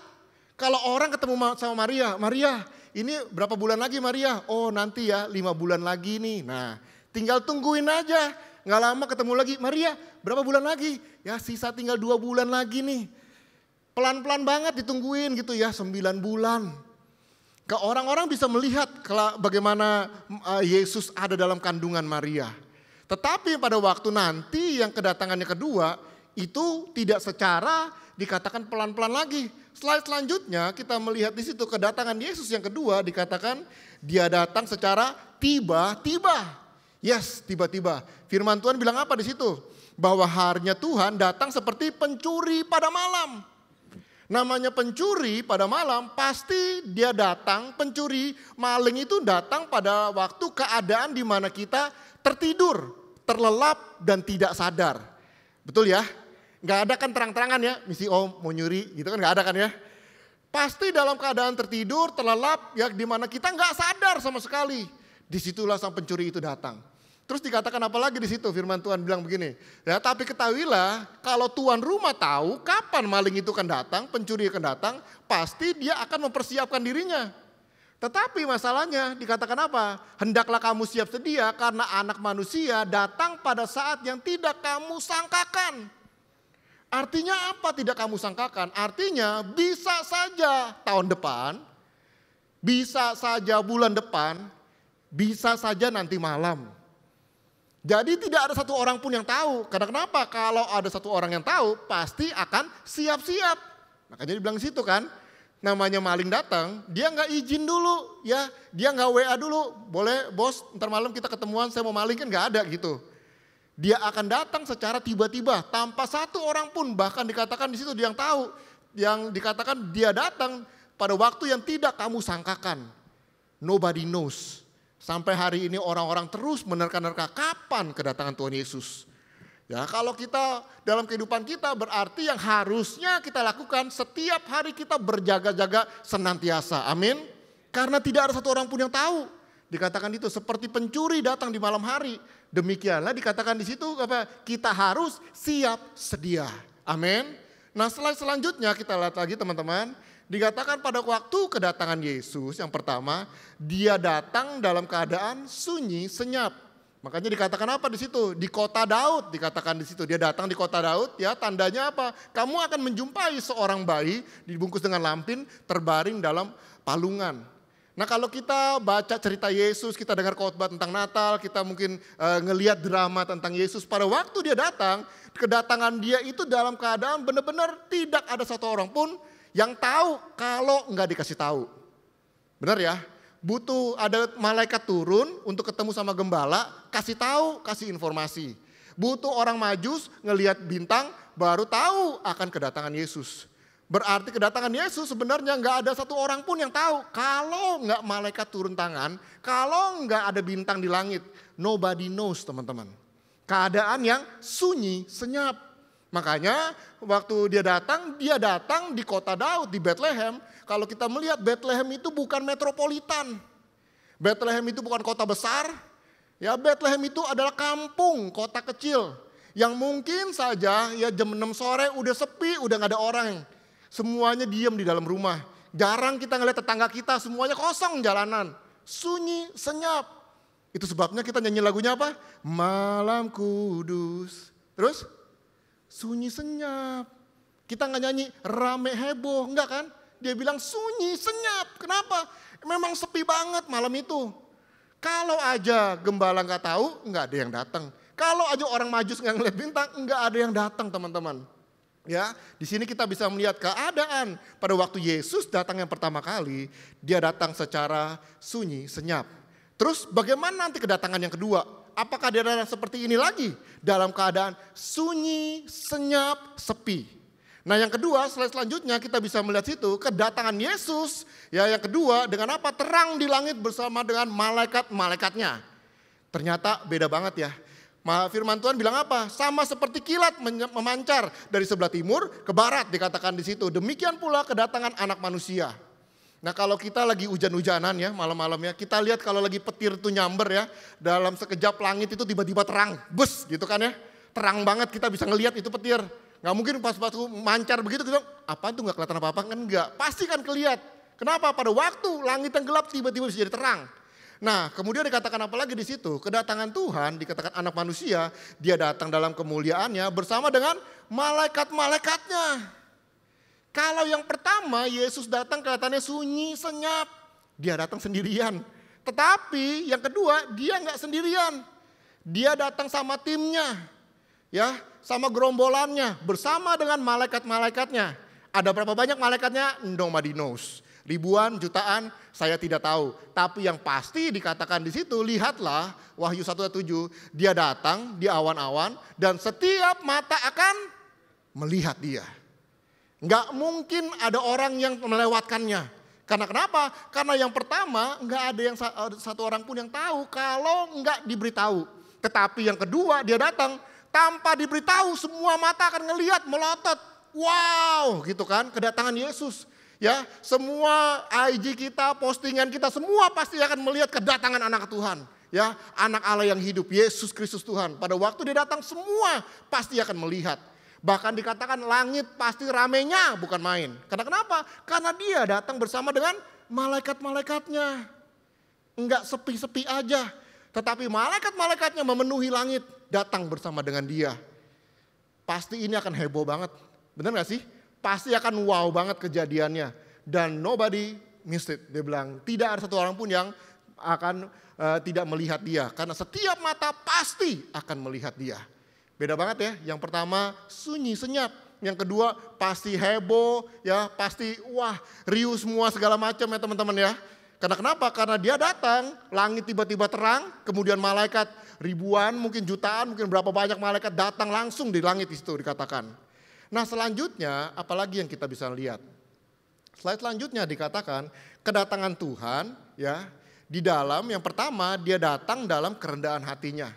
Kalau orang ketemu sama Maria, Maria ini berapa bulan lagi Maria? Oh nanti ya 5 bulan lagi nih. Nah tinggal tungguin aja. Gak lama ketemu lagi, Maria berapa bulan lagi? Ya sisa tinggal 2 bulan lagi nih. Pelan-pelan banget ditungguin gitu ya 9 bulan. Orang-orang bisa melihat bagaimana Yesus ada dalam kandungan Maria. Tetapi pada waktu nanti yang kedatangannya kedua itu tidak secara dikatakan pelan-pelan lagi. Slide selanjutnya kita melihat di situ kedatangan Yesus yang kedua dikatakan dia datang secara tiba-tiba. Yes, tiba-tiba. Firman Tuhan bilang apa di situ? Bahwa harinya Tuhan datang seperti pencuri pada malam. Namanya pencuri pada malam pasti dia datang, pencuri maling itu datang pada waktu keadaan di mana kita tertidur, terlelap dan tidak sadar. Betul ya? Gak ada kan terang-terangan ya, misi mau nyuri gitu kan gak ada kan ya. Pasti dalam keadaan tertidur, terlelap ya di mana kita gak sadar sama sekali. Disitulah sang pencuri itu datang. Terus dikatakan apa lagi di situ? Firman Tuhan bilang begini, ya tapi ketahuilah kalau tuan rumah tahu kapan maling itu akan datang, pencuri akan datang, pasti dia akan mempersiapkan dirinya. Tetapi masalahnya dikatakan apa? Hendaklah kamu siap sedia karena anak manusia datang pada saat yang tidak kamu sangkakan. Artinya apa tidak kamu sangkakan? Artinya bisa saja tahun depan, bisa saja bulan depan, bisa saja nanti malam. Jadi tidak ada satu orang pun yang tahu. Karena kenapa? Kalau ada satu orang yang tahu pasti akan siap-siap. Makanya dibilang di situ kan. Namanya maling datang, dia nggak izin dulu ya. Dia nggak WA dulu. Boleh bos ntar malam kita ketemuan saya mau maling kan nggak ada gitu. Dia akan datang secara tiba-tiba. Tanpa satu orang pun bahkan dikatakan di situ dia yang tahu. Yang dikatakan dia datang pada waktu yang tidak kamu sangkakan. Nobody knows. Sampai hari ini orang-orang terus menerka-nerka kapan kedatangan Tuhan Yesus. Ya, kalau kita dalam kehidupan kita berarti yang harusnya kita lakukan setiap hari kita berjaga-jaga senantiasa. Amin. Karena tidak ada satu orang pun yang tahu. Dikatakan itu seperti pencuri datang di malam hari. Demikianlah dikatakan di situ apa? Kita harus siap sedia. Amin. Nah, selanjutnya kita lihat lagi teman-teman. Dikatakan pada waktu kedatangan Yesus yang pertama, dia datang dalam keadaan sunyi senyap. Makanya dikatakan apa di situ? Di kota Daud dikatakan di situ. Dia datang di kota Daud, ya tandanya apa? Kamu akan menjumpai seorang bayi dibungkus dengan lampin terbaring dalam palungan. Nah, kalau kita baca cerita Yesus, kita dengar khotbah tentang Natal, kita mungkin ngelihat drama tentang Yesus. Pada waktu dia datang, kedatangan dia itu dalam keadaan benar-benar tidak ada satu orang pun yang tahu kalau nggak dikasih tahu. Benar ya? Butuh ada malaikat turun untuk ketemu sama gembala, kasih tahu, kasih informasi. Butuh orang majus ngelihat bintang baru tahu akan kedatangan Yesus. Berarti kedatangan Yesus sebenarnya nggak ada satu orang pun yang tahu. Kalau nggak malaikat turun tangan, kalau nggak ada bintang di langit, nobody knows teman-teman. Keadaan yang sunyi, senyap. Makanya waktu dia datang di kota Daud, di Bethlehem. Kalau kita melihat Bethlehem itu bukan metropolitan. Bethlehem itu bukan kota besar. Ya, Bethlehem itu adalah kampung, kota kecil. Yang mungkin saja ya jam 6 sore udah sepi, udah gak ada orang. Semuanya diam di dalam rumah. Jarang kita ngeliat tetangga kita, semuanya kosong jalanan. Sunyi, senyap. Itu sebabnya kita nyanyi lagunya apa? Malam kudus. Terus? Sunyi senyap. Kita gak nyanyi rame heboh, enggak kan? Dia bilang sunyi senyap. Kenapa? Memang sepi banget malam itu. Kalau aja gembala gak tahu, gak ada yang datang. Kalau aja orang majus gak ngeliat bintang, gak ada yang datang teman-teman. Ya, di sini kita bisa melihat keadaan pada waktu Yesus datang yang pertama kali, dia datang secara sunyi, senyap. Terus bagaimana nanti kedatangan yang kedua? Apakah dia datang seperti ini lagi? Dalam keadaan sunyi, senyap, sepi. Nah yang kedua, slide selanjutnya kita bisa melihat situ kedatangan Yesus. Ya yang kedua dengan apa? Terang di langit bersama dengan malaikat-malaikatnya. Ternyata beda banget ya. Firman Tuhan bilang apa? Sama seperti kilat memancar dari sebelah timur ke barat dikatakan di situ. Demikian pula kedatangan Anak Manusia. Nah kalau kita lagi hujan-hujanan ya malam-malamnya, kita lihat kalau lagi petir itu nyamber ya, dalam sekejap langit itu tiba-tiba terang, bus gitu kan ya. Terang banget kita bisa ngelihat itu petir. Gak mungkin pas mancar begitu kita, apa tuh gak kelihatan apa-apa kan enggak. Pasti kan kelihatan. Kenapa? Pada waktu langit yang gelap tiba-tiba bisa jadi terang. Nah kemudian dikatakan apa lagi di situ? Kedatangan Tuhan dikatakan Anak Manusia, dia datang dalam kemuliaannya bersama dengan malaikat-malaikatnya. Kalau yang pertama Yesus datang kelihatannya sunyi, senyap. Dia datang sendirian. Tetapi yang kedua dia gak sendirian. Dia datang sama timnya. Ya, sama gerombolannya. Bersama dengan malaikat-malaikatnya. Ada berapa banyak malaikatnya? Nobody knows. Ribuan, jutaan, saya tidak tahu. Tapi yang pasti dikatakan di situ, lihatlah Wahyu 1:7. Dia datang di awan-awan dan setiap mata akan melihat dia. Enggak mungkin ada orang yang melewatkannya. Karena kenapa? Karena yang pertama enggak ada yang satu orang pun yang tahu kalau enggak diberitahu. Tetapi yang kedua dia datang tanpa diberitahu, semua mata akan ngelihat, melotot. Wow, gitu kan, kedatangan Yesus. Ya, semua IG kita, postingan kita, semua pasti akan melihat kedatangan anak Tuhan. Ya, anak Allah yang hidup, Yesus Kristus Tuhan. Pada waktu dia datang, semua pasti akan melihat. Bahkan dikatakan langit pasti ramenya, bukan main. Karena kenapa? Karena dia datang bersama dengan malaikat-malaikatnya. Enggak sepi-sepi aja. Tetapi malaikat-malaikatnya memenuhi langit, datang bersama dengan dia. Pasti ini akan heboh banget. Benar gak sih? Pasti akan wow banget kejadiannya. Dan nobody missed it. Dia bilang tidak ada satu orang pun yang akan tidak melihat dia. Karena setiap mata pasti akan melihat dia. Beda banget ya. Yang pertama sunyi, senyap. Yang kedua pasti heboh, ya pasti wah riuh semua segala macam ya teman-teman ya. Karena kenapa? Karena dia datang, langit tiba-tiba terang, kemudian malaikat ribuan, mungkin jutaan, mungkin berapa banyak malaikat datang langsung di langit itu dikatakan. Nah selanjutnya apalagi yang kita bisa lihat? Slide selanjutnya dikatakan kedatangan Tuhan ya Di dalam yang pertama dia datang dalam kerendahan hatinya.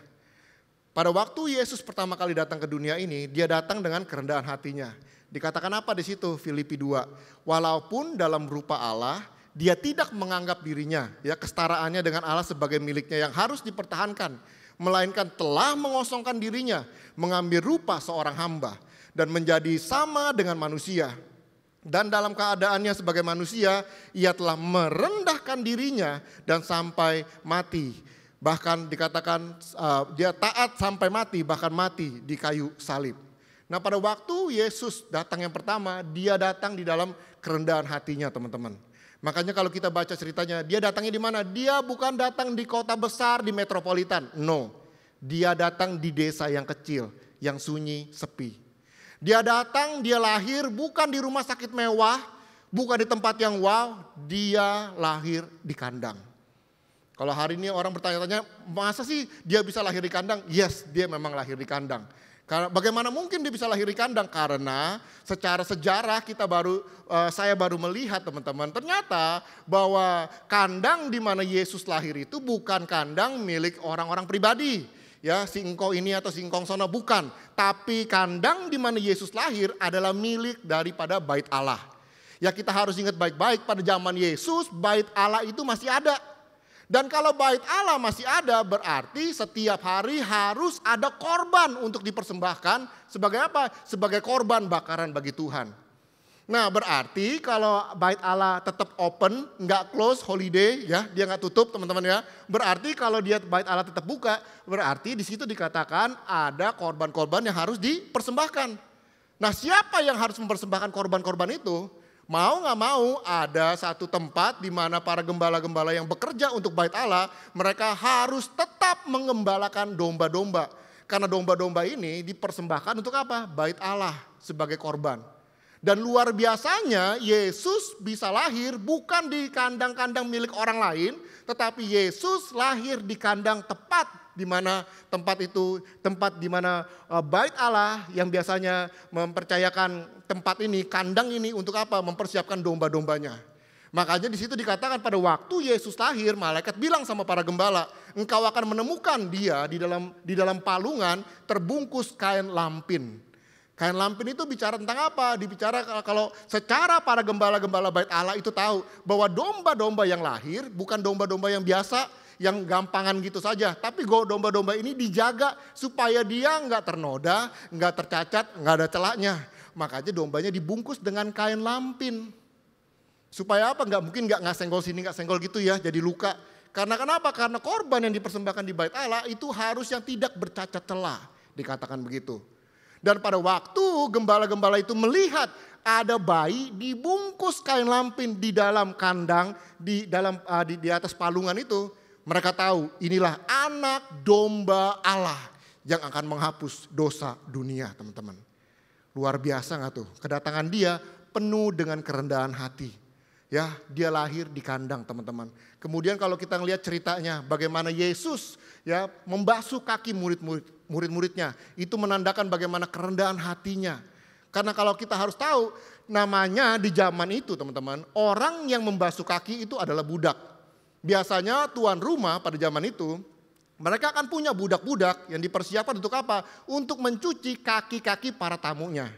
Pada waktu Yesus pertama kali datang ke dunia ini, dia datang dengan kerendahan hatinya. Dikatakan apa di situ? Filipi 2. Walaupun dalam rupa Allah, dia tidak menganggap dirinya, ya kesetaraannya dengan Allah sebagai miliknya yang harus dipertahankan, melainkan telah mengosongkan dirinya, mengambil rupa seorang hamba dan menjadi sama dengan manusia. Dan dalam keadaannya sebagai manusia, ia telah merendahkan dirinya dan sampai mati. Bahkan dikatakan dia taat sampai mati, bahkan mati di kayu salib. Nah pada waktu Yesus datang yang pertama, dia datang di dalam kerendahan hatinya teman-teman. Makanya kalau kita baca ceritanya, dia datangnya di mana? Dia bukan datang di kota besar, di metropolitan. No, dia datang di desa yang kecil, yang sunyi, sepi. Dia datang, dia lahir bukan di rumah sakit mewah, bukan di tempat yang wow, dia lahir di kandang. Kalau hari ini orang bertanya-tanya, masa sih dia bisa lahir di kandang? Yes, dia memang lahir di kandang. Karena bagaimana mungkin dia bisa lahir di kandang? Karena secara sejarah saya baru melihat teman-teman, ternyata bahwa kandang di mana Yesus lahir itu bukan kandang milik orang-orang pribadi. Ya, si engkau ini atau si engkau sono, bukan. Tapi kandang di mana Yesus lahir adalah milik daripada bait Allah. Ya kita harus ingat baik-baik, pada zaman Yesus bait Allah itu masih ada. Dan kalau bait Allah masih ada, berarti setiap hari harus ada korban untuk dipersembahkan. Sebagai apa? Sebagai korban bakaran bagi Tuhan. Nah berarti kalau bait Allah tetap open, nggak close, holiday, ya dia nggak tutup teman-teman ya. Berarti kalau dia bait Allah tetap buka, berarti di situ dikatakan ada korban-korban yang harus dipersembahkan. Nah siapa yang harus mempersembahkan korban-korban itu? Mau nggak mau ada satu tempat di mana para gembala-gembala yang bekerja untuk bait Allah, mereka harus tetap mengembalakan domba-domba. Karena domba-domba ini dipersembahkan untuk apa? Bait Allah sebagai korban. Dan luar biasanya Yesus bisa lahir bukan di kandang-kandang milik orang lain, tetapi Yesus lahir di kandang tepat di mana tempat itu tempat di mana bait Allah yang biasanya mempercayakan tempat ini, kandang ini untuk apa? Mempersiapkan domba-dombanya. Makanya di situ dikatakan pada waktu Yesus lahir, malaikat bilang sama para gembala, engkau akan menemukan dia di dalam palungan terbungkus kain lampin. Kain lampin itu bicara tentang apa? Dibicara kalau secara para gembala-gembala bait Allah itu tahu bahwa domba-domba yang lahir bukan domba-domba yang biasa, yang gampangan gitu saja. Tapi domba-domba ini dijaga supaya dia nggak ternoda, nggak tercacat, nggak ada celahnya. Makanya dombanya dibungkus dengan kain lampin. Supaya apa? Nggak mungkin nggak senggol sini, nggak senggol gitu ya, jadi luka. Karena kenapa? Karena korban yang dipersembahkan di bait Allah itu harus yang tidak bercacat celah, dikatakan begitu. Dan pada waktu gembala-gembala itu melihat ada bayi dibungkus kain lampin di dalam kandang, di atas palungan itu, mereka tahu inilah anak domba Allah yang akan menghapus dosa dunia, teman-teman. Luar biasa nggak tuh? Kedatangan dia penuh dengan kerendahan hati. Ya, dia lahir di kandang, teman-teman. Kemudian kalau kita ngelihat ceritanya bagaimana Yesus ya membasuh kaki murid-muridnya, itu menandakan bagaimana kerendahan hatinya. Karena kalau kita harus tahu, namanya di zaman itu teman-teman, orang yang membasuh kaki itu adalah budak. Biasanya tuan rumah pada zaman itu, mereka akan punya budak-budak yang dipersiapkan untuk apa? Untuk mencuci kaki-kaki para tamunya.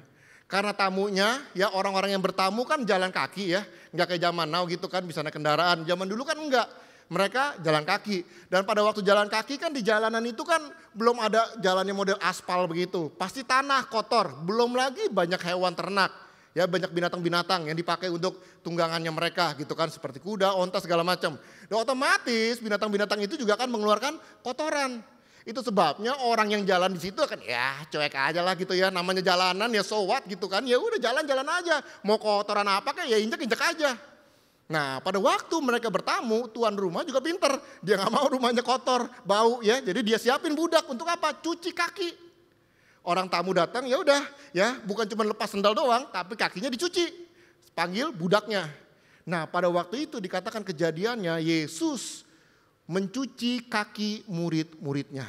Karena tamunya ya orang-orang yang bertamu kan jalan kaki ya. Enggak kayak zaman now gitu kan bisa naik kendaraan. Zaman dulu kan enggak. Mereka jalan kaki. Dan pada waktu jalan kaki kan di jalanan itu kan belum ada jalannya model aspal begitu. Pasti tanah kotor. Belum lagi banyak hewan ternak. Ya banyak binatang-binatang yang dipakai untuk tunggangannya mereka gitu kan. Seperti kuda, onta segala macam. Dan otomatis binatang-binatang itu juga kan mengeluarkan kotoran. Itu sebabnya orang yang jalan di situ kan ya cuek aja lah gitu ya. Namanya jalanan ya so what gitu kan. Ya udah jalan-jalan aja. Mau kotoran apa kayak ya injek-injek aja. Nah pada waktu mereka bertamu, tuan rumah juga pinter. Dia gak mau rumahnya kotor, bau ya. Jadi dia siapin budak untuk apa? Cuci kaki. Orang tamu datang ya udah ya bukan cuma lepas sendal doang tapi kakinya dicuci. Panggil budaknya. Nah pada waktu itu dikatakan kejadiannya Yesus mencuci kaki murid-muridnya.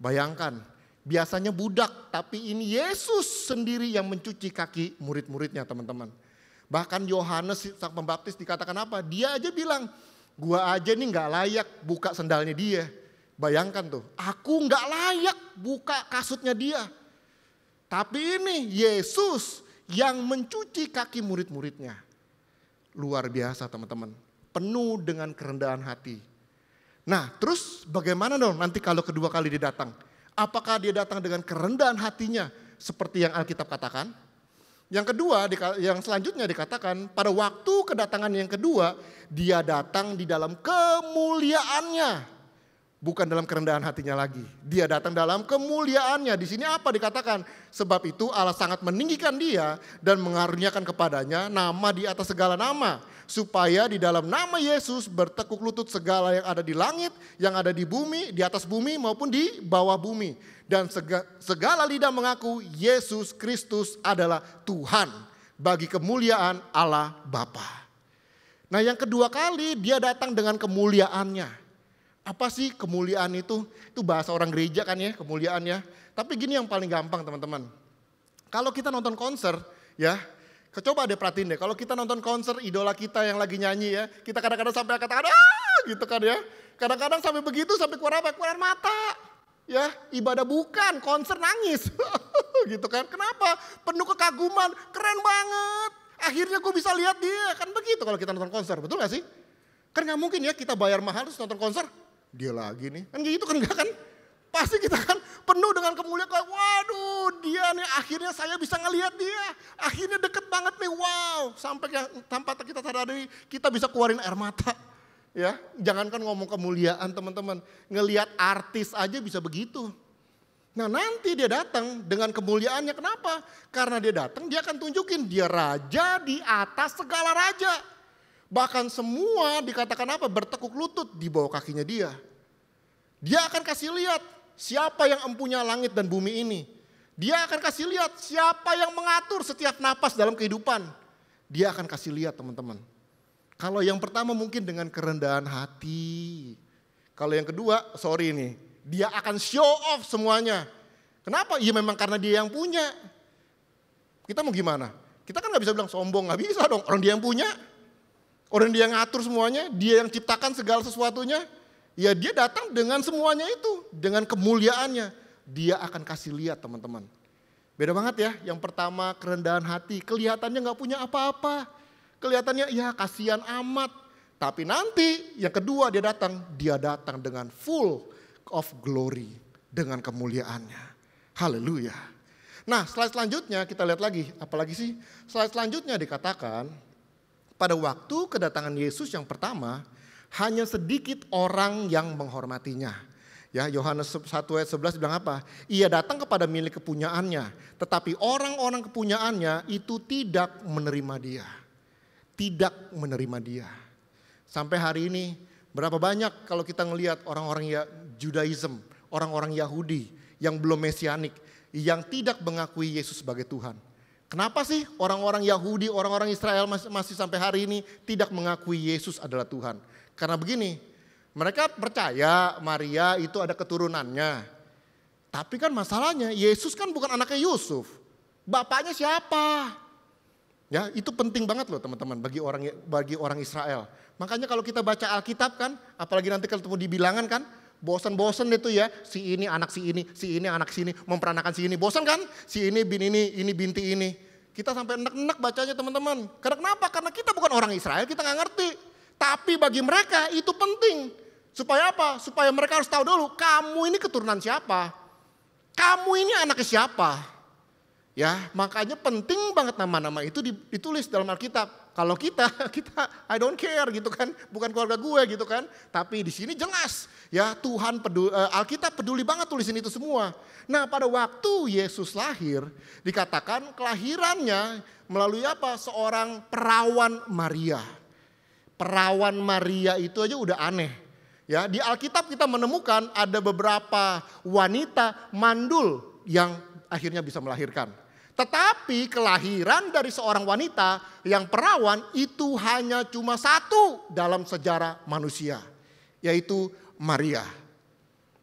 Bayangkan, biasanya budak, tapi ini Yesus sendiri yang mencuci kaki murid-muridnya teman-teman. Bahkan Yohanes sang pembaptis dikatakan apa? Dia aja bilang, Gua aja nih gak layak buka sendalnya dia. Bayangkan tuh, aku gak layak buka kasutnya dia. Tapi ini Yesus yang mencuci kaki murid-muridnya. Luar biasa teman-teman, penuh dengan kerendahan hati. Nah terus bagaimana dong nanti kalau kedua kali dia datang? Apakah dia datang dengan kerendahan hatinya seperti yang Alkitab katakan? Yang kedua, yang selanjutnya dikatakan pada waktu kedatangan yang kedua, dia datang di dalam kemuliaannya. Bukan dalam kerendahan hatinya lagi. Dia datang dalam kemuliaannya. Di sini apa dikatakan? Sebab itu Allah sangat meninggikan dia dan mengaruniakan kepadanya nama di atas segala nama. Supaya di dalam nama Yesus bertekuk lutut segala yang ada di langit, yang ada di bumi, di atas bumi maupun di bawah bumi. Dan segala lidah mengaku Yesus Kristus adalah Tuhan bagi kemuliaan Allah Bapa. Nah yang kedua kali dia datang dengan kemuliaannya. Apa sih kemuliaan itu? Itu bahasa orang gereja kan ya kemuliaannya. Tapi gini yang paling gampang teman-teman. Kalau kita nonton konser ya, coba deh perhatiin deh. Kalau kita nonton konser idola kita yang lagi nyanyi ya, kita kadang-kadang sampai kata-kata gitu kan ya. Kadang-kadang sampai begitu sampai keluar apa? Keluar mata. Ya, ibadah bukan, konser nangis. Gitu kan. Kenapa? Penuh kekaguman, keren banget. Akhirnya gue bisa lihat dia. Kan begitu kalau kita nonton konser, betul gak sih? Kan gak mungkin ya kita bayar mahal terus nonton konser. Dia lagi nih, kan gitu kan enggak kan? Pasti kita kan penuh dengan kemuliaan, waduh dia nih akhirnya saya bisa ngelihat dia. Akhirnya deket banget nih, wow. Sampai tanpa kita sadari kita bisa keluarin air mata. Ya, jangankan ngomong kemuliaan teman-teman, ngelihat artis aja bisa begitu. Nah nanti dia datang dengan kemuliaannya, kenapa? Karena dia datang dia akan tunjukin dia raja di atas segala raja. Bahkan semua dikatakan apa? Bertekuk lutut di bawah kakinya dia. Dia akan kasih lihat siapa yang empunya langit dan bumi ini. Dia akan kasih lihat siapa yang mengatur setiap napas dalam kehidupan. Dia akan kasih lihat teman-teman. Kalau yang pertama mungkin dengan kerendahan hati. Kalau yang kedua, sorry nih, dia akan show off semuanya. Kenapa? Ya memang karena dia yang punya. Kita mau gimana? Kita kan gak bisa bilang sombong, gak bisa dong. Orang dia yang punya. Orang dia yang ngatur semuanya, dia yang ciptakan segala sesuatunya. Ya dia datang dengan semuanya itu, dengan kemuliaannya. Dia akan kasih lihat teman-teman. Beda banget ya, yang pertama kerendahan hati, kelihatannya gak punya apa-apa. Kelihatannya ya kasihan amat. Tapi nanti yang kedua dia datang dengan full of glory. Dengan kemuliaannya. Haleluya. Nah slide selanjutnya kita lihat lagi, apalagi sih? Slide selanjutnya dikatakan, pada waktu kedatangan Yesus yang pertama, hanya sedikit orang yang menghormatinya. Ya, Yohanes 1 ayat 11 bilang apa? Ia datang kepada milik kepunyaannya, tetapi orang-orang kepunyaannya itu tidak menerima dia. Tidak menerima dia. Sampai hari ini berapa banyak kalau kita ngelihat orang-orang Judaism, orang-orang Yahudi yang belum mesianik, yang tidak mengakui Yesus sebagai Tuhan. Kenapa sih orang-orang Yahudi, orang-orang Israel masih sampai hari ini tidak mengakui Yesus adalah Tuhan? Karena begini, mereka percaya Maria itu ada keturunannya. Tapi kan masalahnya Yesus kan bukan anaknya Yusuf. Bapaknya siapa? Ya, itu penting banget loh teman-teman bagi orang Israel. Makanya kalau kita baca Alkitab kan, apalagi nanti ketemu di bilangan kan, bosan-bosan itu ya, si ini anak si ini anak si ini, memperanakan si ini. Bosan kan? Si ini bin ini binti ini. Kita sampai enak-enak bacanya teman-teman. Karena kenapa? Karena kita bukan orang Israel, kita gak ngerti. Tapi bagi mereka itu penting. Supaya apa? Supaya mereka harus tahu dulu, kamu ini keturunan siapa? Kamu ini anaknya siapa? Ya, makanya penting banget nama-nama itu ditulis dalam Alkitab. Kalau kita I don't care gitu kan, bukan keluarga gue gitu kan. Tapi di sini jelas ya Tuhan Alkitab peduli banget tulisin itu semua. Nah, pada waktu Yesus lahir dikatakan kelahirannya melalui apa? Seorang perawan Maria. Perawan Maria itu aja udah aneh. Ya, di Alkitab kita menemukan ada beberapa wanita mandul yang akhirnya bisa melahirkan. Tetapi kelahiran dari seorang wanita yang perawan itu hanya cuma satu dalam sejarah manusia. Yaitu Maria.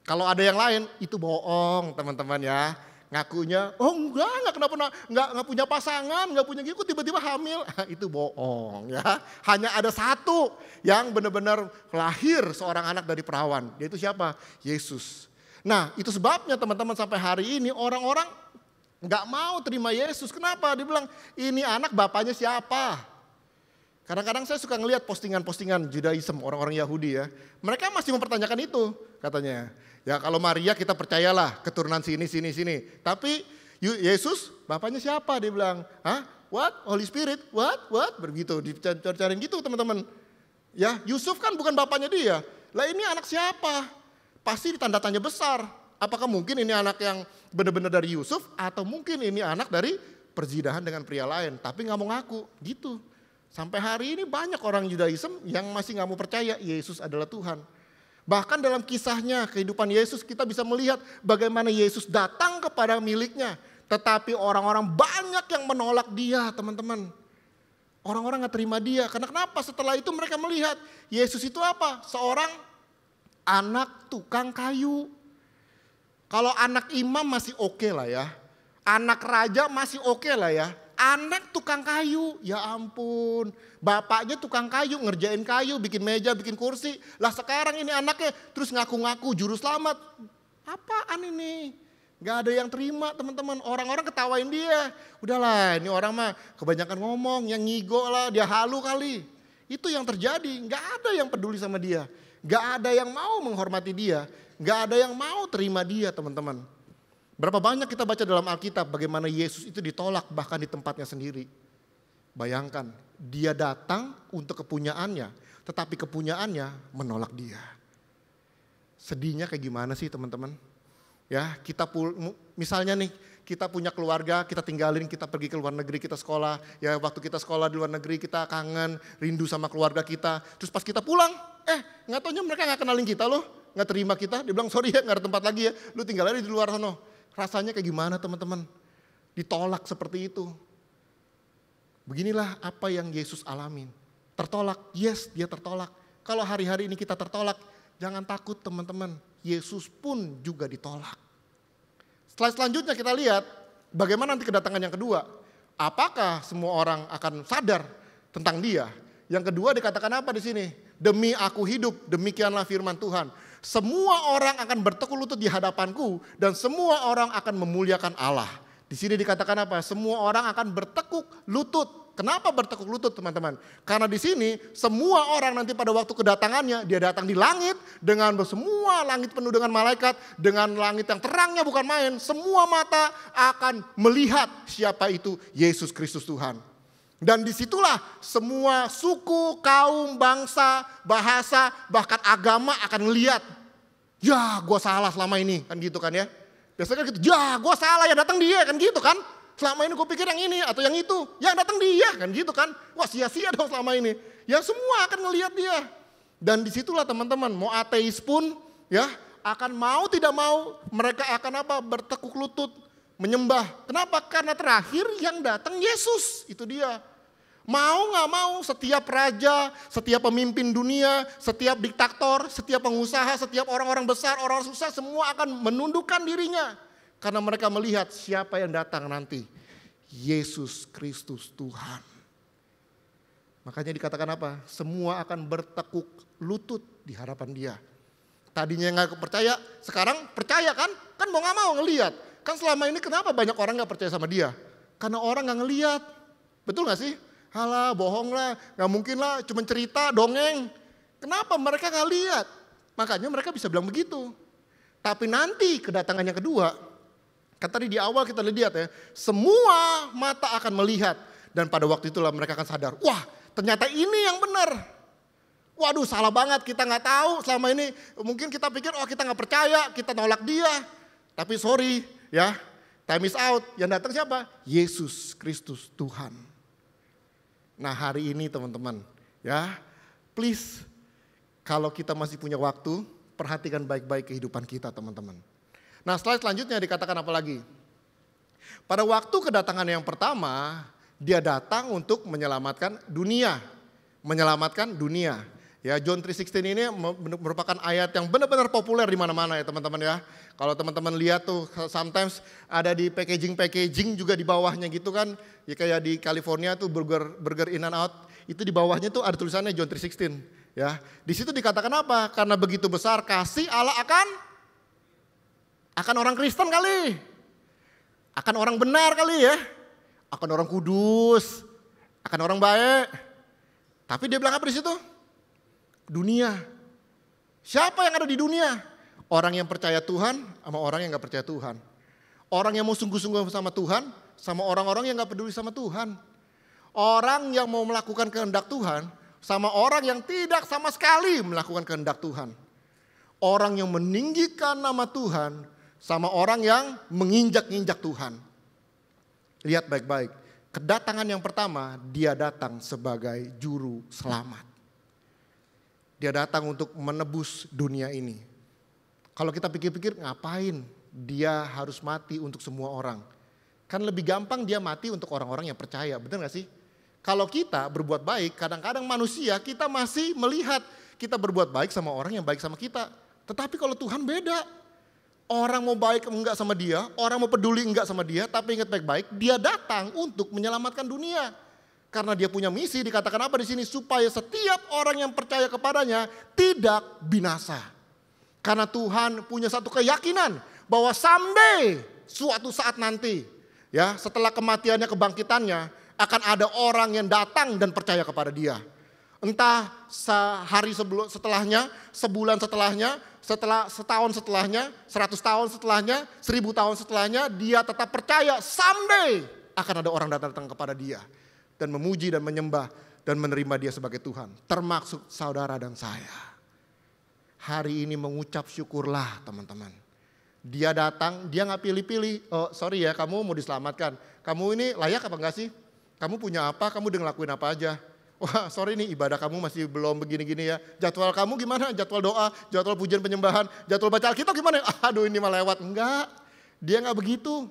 Kalau ada yang lain itu bohong teman-teman ya. Ngakunya, oh enggak kenapa enggak punya pasangan, enggak punya gitu, tiba-tiba hamil. Itu bohong ya. Hanya ada satu yang benar-benar lahir seorang anak dari perawan. Yaitu siapa? Yesus. Nah itu sebabnya teman-teman sampai hari ini orang-orang enggak mau terima Yesus. Kenapa? Dia bilang ini anak bapaknya siapa? Kadang-kadang saya suka ngelihat postingan-postingan Judaism orang-orang Yahudi ya. Mereka masih mempertanyakan itu katanya. Ya kalau Maria kita percayalah keturunan sini. Tapi Yesus bapaknya siapa? Dia bilang, hah? What? Holy Spirit? What? Begitu dicari-cariin gitu teman-teman. Ya Yusuf kan bukan bapaknya dia. Lah ini anak siapa? Pasti ditanda tanya besar. Apakah mungkin ini anak yang benar-benar dari Yusuf? Atau mungkin ini anak dari perzinahan dengan pria lain. Tapi gak mau ngaku gitu. Sampai hari ini banyak orang Judaism yang masih gak mau percaya Yesus adalah Tuhan. Bahkan dalam kisahnya kehidupan Yesus kita bisa melihat bagaimana Yesus datang kepada miliknya. Tetapi orang-orang banyak yang menolak dia teman-teman. Orang-orang gak terima dia. Karena kenapa? Setelah itu mereka melihat Yesus itu apa? Seorang anak tukang kayu. Kalau anak imam masih oke lah ya. Anak raja masih oke lah ya. Anak tukang kayu, ya ampun. Bapaknya tukang kayu, ngerjain kayu, bikin meja, bikin kursi. Lah sekarang ini anaknya terus ngaku-ngaku juru selamat. Apaan ini? Gak ada yang terima teman-teman. Orang-orang ketawain dia. Udahlah ini orang mah kebanyakan ngomong, yang ngigo lah, dia halu kali. Itu yang terjadi, gak ada yang peduli sama dia. Gak ada yang mau menghormati dia. Gak ada yang mau terima dia teman-teman. Berapa banyak kita baca dalam Alkitab bagaimana Yesus itu ditolak bahkan di tempatnya sendiri. Bayangkan, dia datang untuk kepunyaannya, tetapi kepunyaannya menolak dia. Sedihnya kayak gimana sih teman-teman? Ya, misalnya nih, kita punya keluarga, kita tinggalin, kita pergi ke luar negeri, kita sekolah. Ya waktu kita sekolah di luar negeri kita kangen, rindu sama keluarga kita. Terus pas kita pulang, gak taunya mereka gak kenalin kita loh, gak terima kita. Dia bilang sorry ya gak ada tempat lagi ya, lu tinggal aja di luar sana. Rasanya kayak gimana teman-teman? Ditolak seperti itu. Beginilah apa yang Yesus alamin. Tertolak, yes dia tertolak. Kalau hari-hari ini kita tertolak, jangan takut teman-teman. Yesus pun juga ditolak. Selanjutnya kita lihat bagaimana nanti kedatangan yang kedua. Apakah semua orang akan sadar tentang dia? Yang kedua dikatakan apa di sini? Demi aku hidup, demikianlah firman Tuhan. Semua orang akan bertekuk lutut di hadapanku dan semua orang akan memuliakan Allah. Di sini dikatakan apa? Semua orang akan bertekuk lutut. Kenapa bertekuk lutut teman-teman? Karena di sini semua orang nanti pada waktu kedatangannya dia datang di langit dengan semua langit penuh dengan malaikat, dengan langit yang terangnya bukan main. Semua mata akan melihat siapa itu Yesus Kristus Tuhan. Dan disitulah semua suku, kaum, bangsa, bahasa, bahkan agama akan ngeliat. Ya gue salah selama ini, kan gitu kan ya. Biasanya kan gitu, ya gue salah ya datang dia, kan gitu kan. Selama ini gue pikir yang ini atau yang itu, yang datang dia, kan gitu kan. Wah sia-sia dong selama ini. Ya semua akan ngeliat dia. Dan disitulah teman-teman, mau ateis pun ya akan mau tidak mau, mereka akan apa? Bertekuk lutut, menyembah. Kenapa? Karena terakhir yang datang Yesus, itu dia. Mau gak mau setiap raja, setiap pemimpin dunia, setiap diktator, setiap pengusaha, setiap orang-orang besar, orang susah semua akan menundukkan dirinya. Karena mereka melihat siapa yang datang nanti. Yesus Kristus Tuhan. Makanya dikatakan apa? Semua akan bertekuk lutut di hadapan dia. Tadinya gak percaya, sekarang percaya kan? Kan mau gak mau ngelihat. Kan selama ini kenapa banyak orang gak percaya sama dia? Karena orang gak ngelihat. Betul gak sih? Halah bohong lah, gak mungkin lah cuma cerita, dongeng. Kenapa mereka gak lihat? Makanya mereka bisa bilang begitu. Tapi nanti kedatangan yang kedua, kan tadi di awal kita lihat ya, semua mata akan melihat. Dan pada waktu itulah mereka akan sadar, wah ternyata ini yang benar. Waduh salah banget, kita gak tahu selama ini. Mungkin kita pikir, oh kita gak percaya, kita nolak dia. Tapi sorry ya, time is out. Yang datang siapa? Yesus Kristus Tuhan. Nah hari ini teman-teman ya please kalau kita masih punya waktu perhatikan baik-baik kehidupan kita teman-teman. Nah selanjutnya dikatakan apa lagi? Pada waktu kedatangan yang pertama dia datang untuk menyelamatkan dunia. Menyelamatkan dunia. Ya, John 3:16 ini merupakan ayat yang benar-benar populer di mana-mana ya teman-teman ya. Kalau teman-teman lihat tuh sometimes ada di packaging juga di bawahnya gitu kan. Ya kayak di California tuh burger In and Out, itu di bawahnya tuh ada tulisannya John 3:16 ya. Di situ dikatakan apa? Karena begitu besar kasih Allah akan orang Kristen kali. Akan orang benar kali ya. Akan orang kudus, akan orang baik. Tapi dia bilang apa di situ? Dunia. Siapa yang ada di dunia? Orang yang percaya Tuhan sama orang yang gak percaya Tuhan. Orang yang mau sungguh-sungguh sama Tuhan sama orang-orang yang gak peduli sama Tuhan. Orang yang mau melakukan kehendak Tuhan sama orang yang tidak sama sekali melakukan kehendak Tuhan. Orang yang meninggikan nama Tuhan sama orang yang menginjak-injak Tuhan. Lihat baik-baik. Kedatangan yang pertama, dia datang sebagai juru selamat. Dia datang untuk menebus dunia ini. Kalau kita pikir-pikir ngapain dia harus mati untuk semua orang. Kan lebih gampang dia mati untuk orang-orang yang percaya, benar gak sih? Kalau kita berbuat baik, kadang-kadang manusia kita masih melihat kita berbuat baik sama orang yang baik sama kita. Tetapi kalau Tuhan beda. Orang mau baik enggak sama dia, orang mau peduli enggak sama dia, tapi ingat baik-baik, dia datang untuk menyelamatkan dunia. Karena dia punya misi, dikatakan apa di sini? Supaya setiap orang yang percaya kepadanya tidak binasa. Karena Tuhan punya satu keyakinan bahwa someday, suatu saat nanti, ya setelah kematiannya, kebangkitannya, akan ada orang yang datang dan percaya kepada dia. Entah sehari setelahnya, sebulan setelahnya, setelah setahun setelahnya, 100 tahun setelahnya, 1000 tahun setelahnya, dia tetap percaya someday akan ada orang datang kepada dia. Dan memuji dan menyembah dan menerima dia sebagai Tuhan. Termasuk saudara dan saya. Hari ini mengucap syukurlah teman-teman. Dia datang, dia gak pilih-pilih. Oh sorry ya, kamu mau diselamatkan. Kamu ini layak apa enggak sih? Kamu punya apa, kamu udah ngelakuin apa aja. Wah sorry nih, ibadah kamu masih belum begini-gini ya. Jadwal kamu gimana? Jadwal doa, jadwal pujian penyembahan, jadwal baca Alkitab gimana? Aduh ini mah lewat. Enggak, dia gak begitu.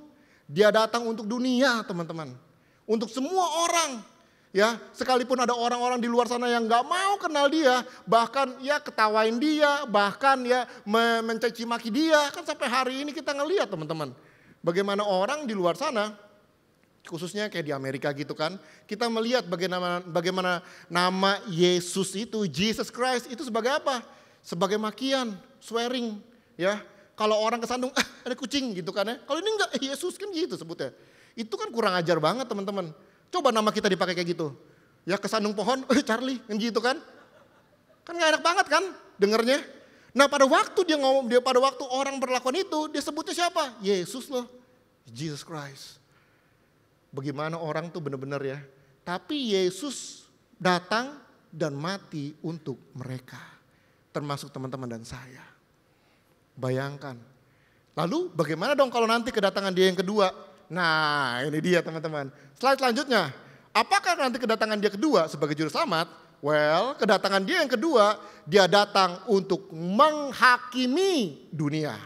Dia datang untuk dunia teman-teman. Untuk semua orang. Ya, sekalipun ada orang-orang di luar sana yang gak mau kenal dia, bahkan ya ketawain dia, bahkan ya mencaci maki dia. Kan sampai hari ini kita ngelihat teman-teman. Bagaimana orang di luar sana, khususnya kayak di Amerika gitu kan, kita melihat bagaimana nama Yesus itu, Jesus Christ itu sebagai apa? Sebagai makian, swearing, ya. Kalau orang kesandung, ada kucing gitu kan ya. Kalau ini enggak, Yesus kan gitu sebutnya. Itu kan kurang ajar banget teman-teman. Coba nama kita dipakai kayak gitu. Ya kesandung pohon, Charlie, kan gitu kan. Kan gak enak banget kan dengernya. Nah pada waktu pada waktu orang berlakuan itu, dia sebutnya siapa? Yesus loh, Jesus Christ. Bagaimana orang tuh benar-benar ya. Tapi Yesus datang dan mati untuk mereka. Termasuk teman-teman dan saya. Bayangkan. Lalu bagaimana dong kalau nanti kedatangan dia yang kedua? Nah ini dia teman-teman. Slide selanjutnya. Apakah nanti kedatangan dia kedua sebagai juru selamat? Well, kedatangan dia yang kedua, dia datang untuk menghakimi dunia.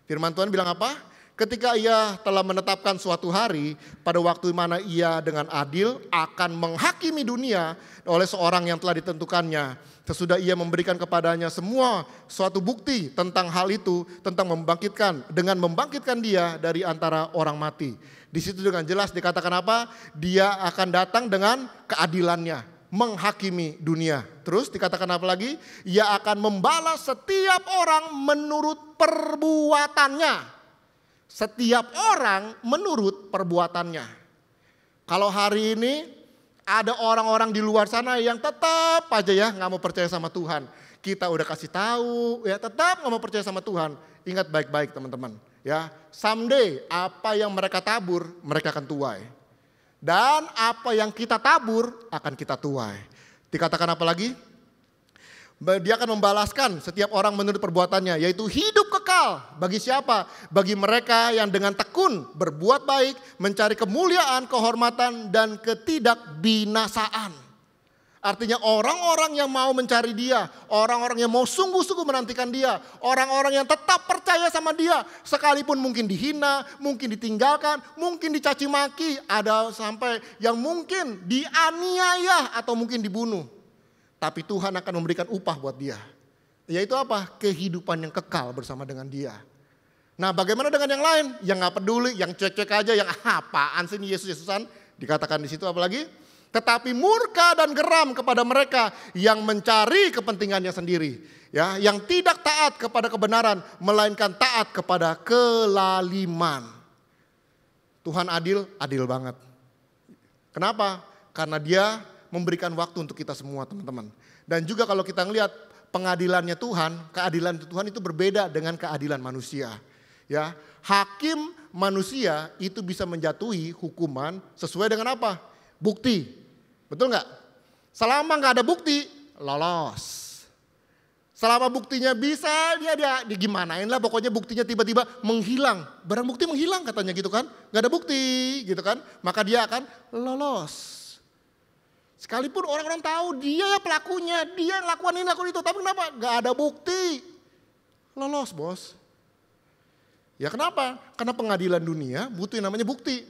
Firman Tuhan bilang apa? Ketika ia telah menetapkan suatu hari, pada waktu mana ia dengan adil akan menghakimi dunia oleh seorang yang telah ditentukannya. Sesudah ia memberikan kepadanya semua suatu bukti tentang hal itu, tentang dengan membangkitkan dia dari antara orang mati. Di situ dengan jelas dikatakan apa? Dia akan datang dengan keadilannya, menghakimi dunia. Terus dikatakan apa lagi? Ia akan membalas setiap orang menurut perbuatannya. Setiap orang menurut perbuatannya. Kalau hari ini ada orang-orang di luar sana yang tetap aja ya gak mau percaya sama Tuhan. Kita udah kasih tahu ya tetap gak mau percaya sama Tuhan. Ingat baik-baik teman-teman ya. Someday apa yang mereka tabur mereka akan tuai. Dan apa yang kita tabur akan kita tuai. Dikatakan apa lagi? Dia akan membalaskan setiap orang menurut perbuatannya, yaitu hidup kekal. Bagi siapa? Bagi mereka yang dengan tekun berbuat baik, mencari kemuliaan, kehormatan, dan ketidakbinasaan. Artinya orang-orang yang mau mencari dia, orang-orang yang mau sungguh-sungguh menantikan dia, orang-orang yang tetap percaya sama dia, sekalipun mungkin dihina, mungkin ditinggalkan, mungkin dicaci maki, ada sampai yang mungkin dianiaya atau mungkin dibunuh. Tapi Tuhan akan memberikan upah buat dia. Yaitu apa? Kehidupan yang kekal bersama dengan dia. Nah bagaimana dengan yang lain? Yang gak peduli, yang cuek-cuek aja, yang apaan sih ini Yesus-Yesusan? Dikatakan di situ apa lagi? Tetapi murka dan geram kepada mereka yang mencari kepentingannya sendiri. Ya, yang tidak taat kepada kebenaran, melainkan taat kepada kelaliman. Tuhan adil, adil banget. Kenapa? Karena dia memberikan waktu untuk kita semua teman-teman. Dan juga kalau kita ngelihat pengadilannya Tuhan, keadilan Tuhan itu berbeda dengan keadilan manusia. Ya, hakim manusia itu bisa menjatuhi hukuman sesuai dengan apa? Bukti. Betul nggak? Selama nggak ada bukti, lolos. Selama buktinya bisa, dia digimanain lah, pokoknya buktinya tiba-tiba menghilang. Barang bukti menghilang katanya gitu kan, nggak ada bukti gitu kan, maka dia akan lolos. Sekalipun orang-orang tahu dia ya pelakunya, dia yang lakukan ini, lakukan itu, tapi kenapa? Nggak ada bukti, lolos bos. Ya kenapa? Karena pengadilan dunia butuh yang namanya bukti.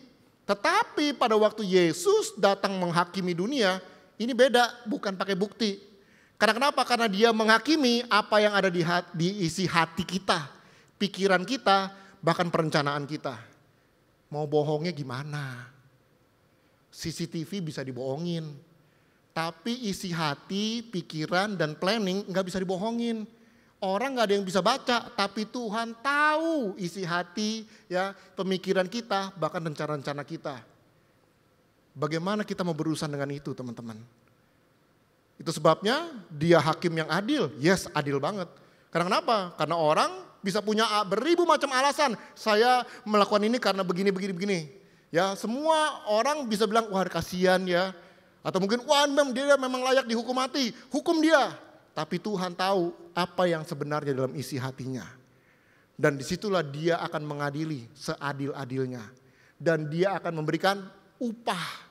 Tetapi pada waktu Yesus datang menghakimi dunia, ini beda, bukan pakai bukti. Karena kenapa? Karena dia menghakimi apa yang ada di isi hati kita, pikiran kita, bahkan perencanaan kita. Mau bohongnya gimana? CCTV bisa dibohongin, tapi isi hati, pikiran, dan planning nggak bisa dibohongin. Orang nggak ada yang bisa baca, tapi Tuhan tahu isi hati, ya, pemikiran kita, bahkan rencana-rencana kita. Bagaimana kita mau berurusan dengan itu, teman-teman? Itu sebabnya dia hakim yang adil. Yes, adil banget. Karena kenapa? Karena orang bisa punya beribu macam alasan. Saya melakukan ini karena begini. Ya, semua orang bisa bilang, wah kasihan ya. Atau mungkin, wah dia memang layak dihukum mati. Hukum dia. Tapi Tuhan tahu apa yang sebenarnya dalam isi hatinya. Dan disitulah dia akan mengadili seadil-adilnya. Dan dia akan memberikan upah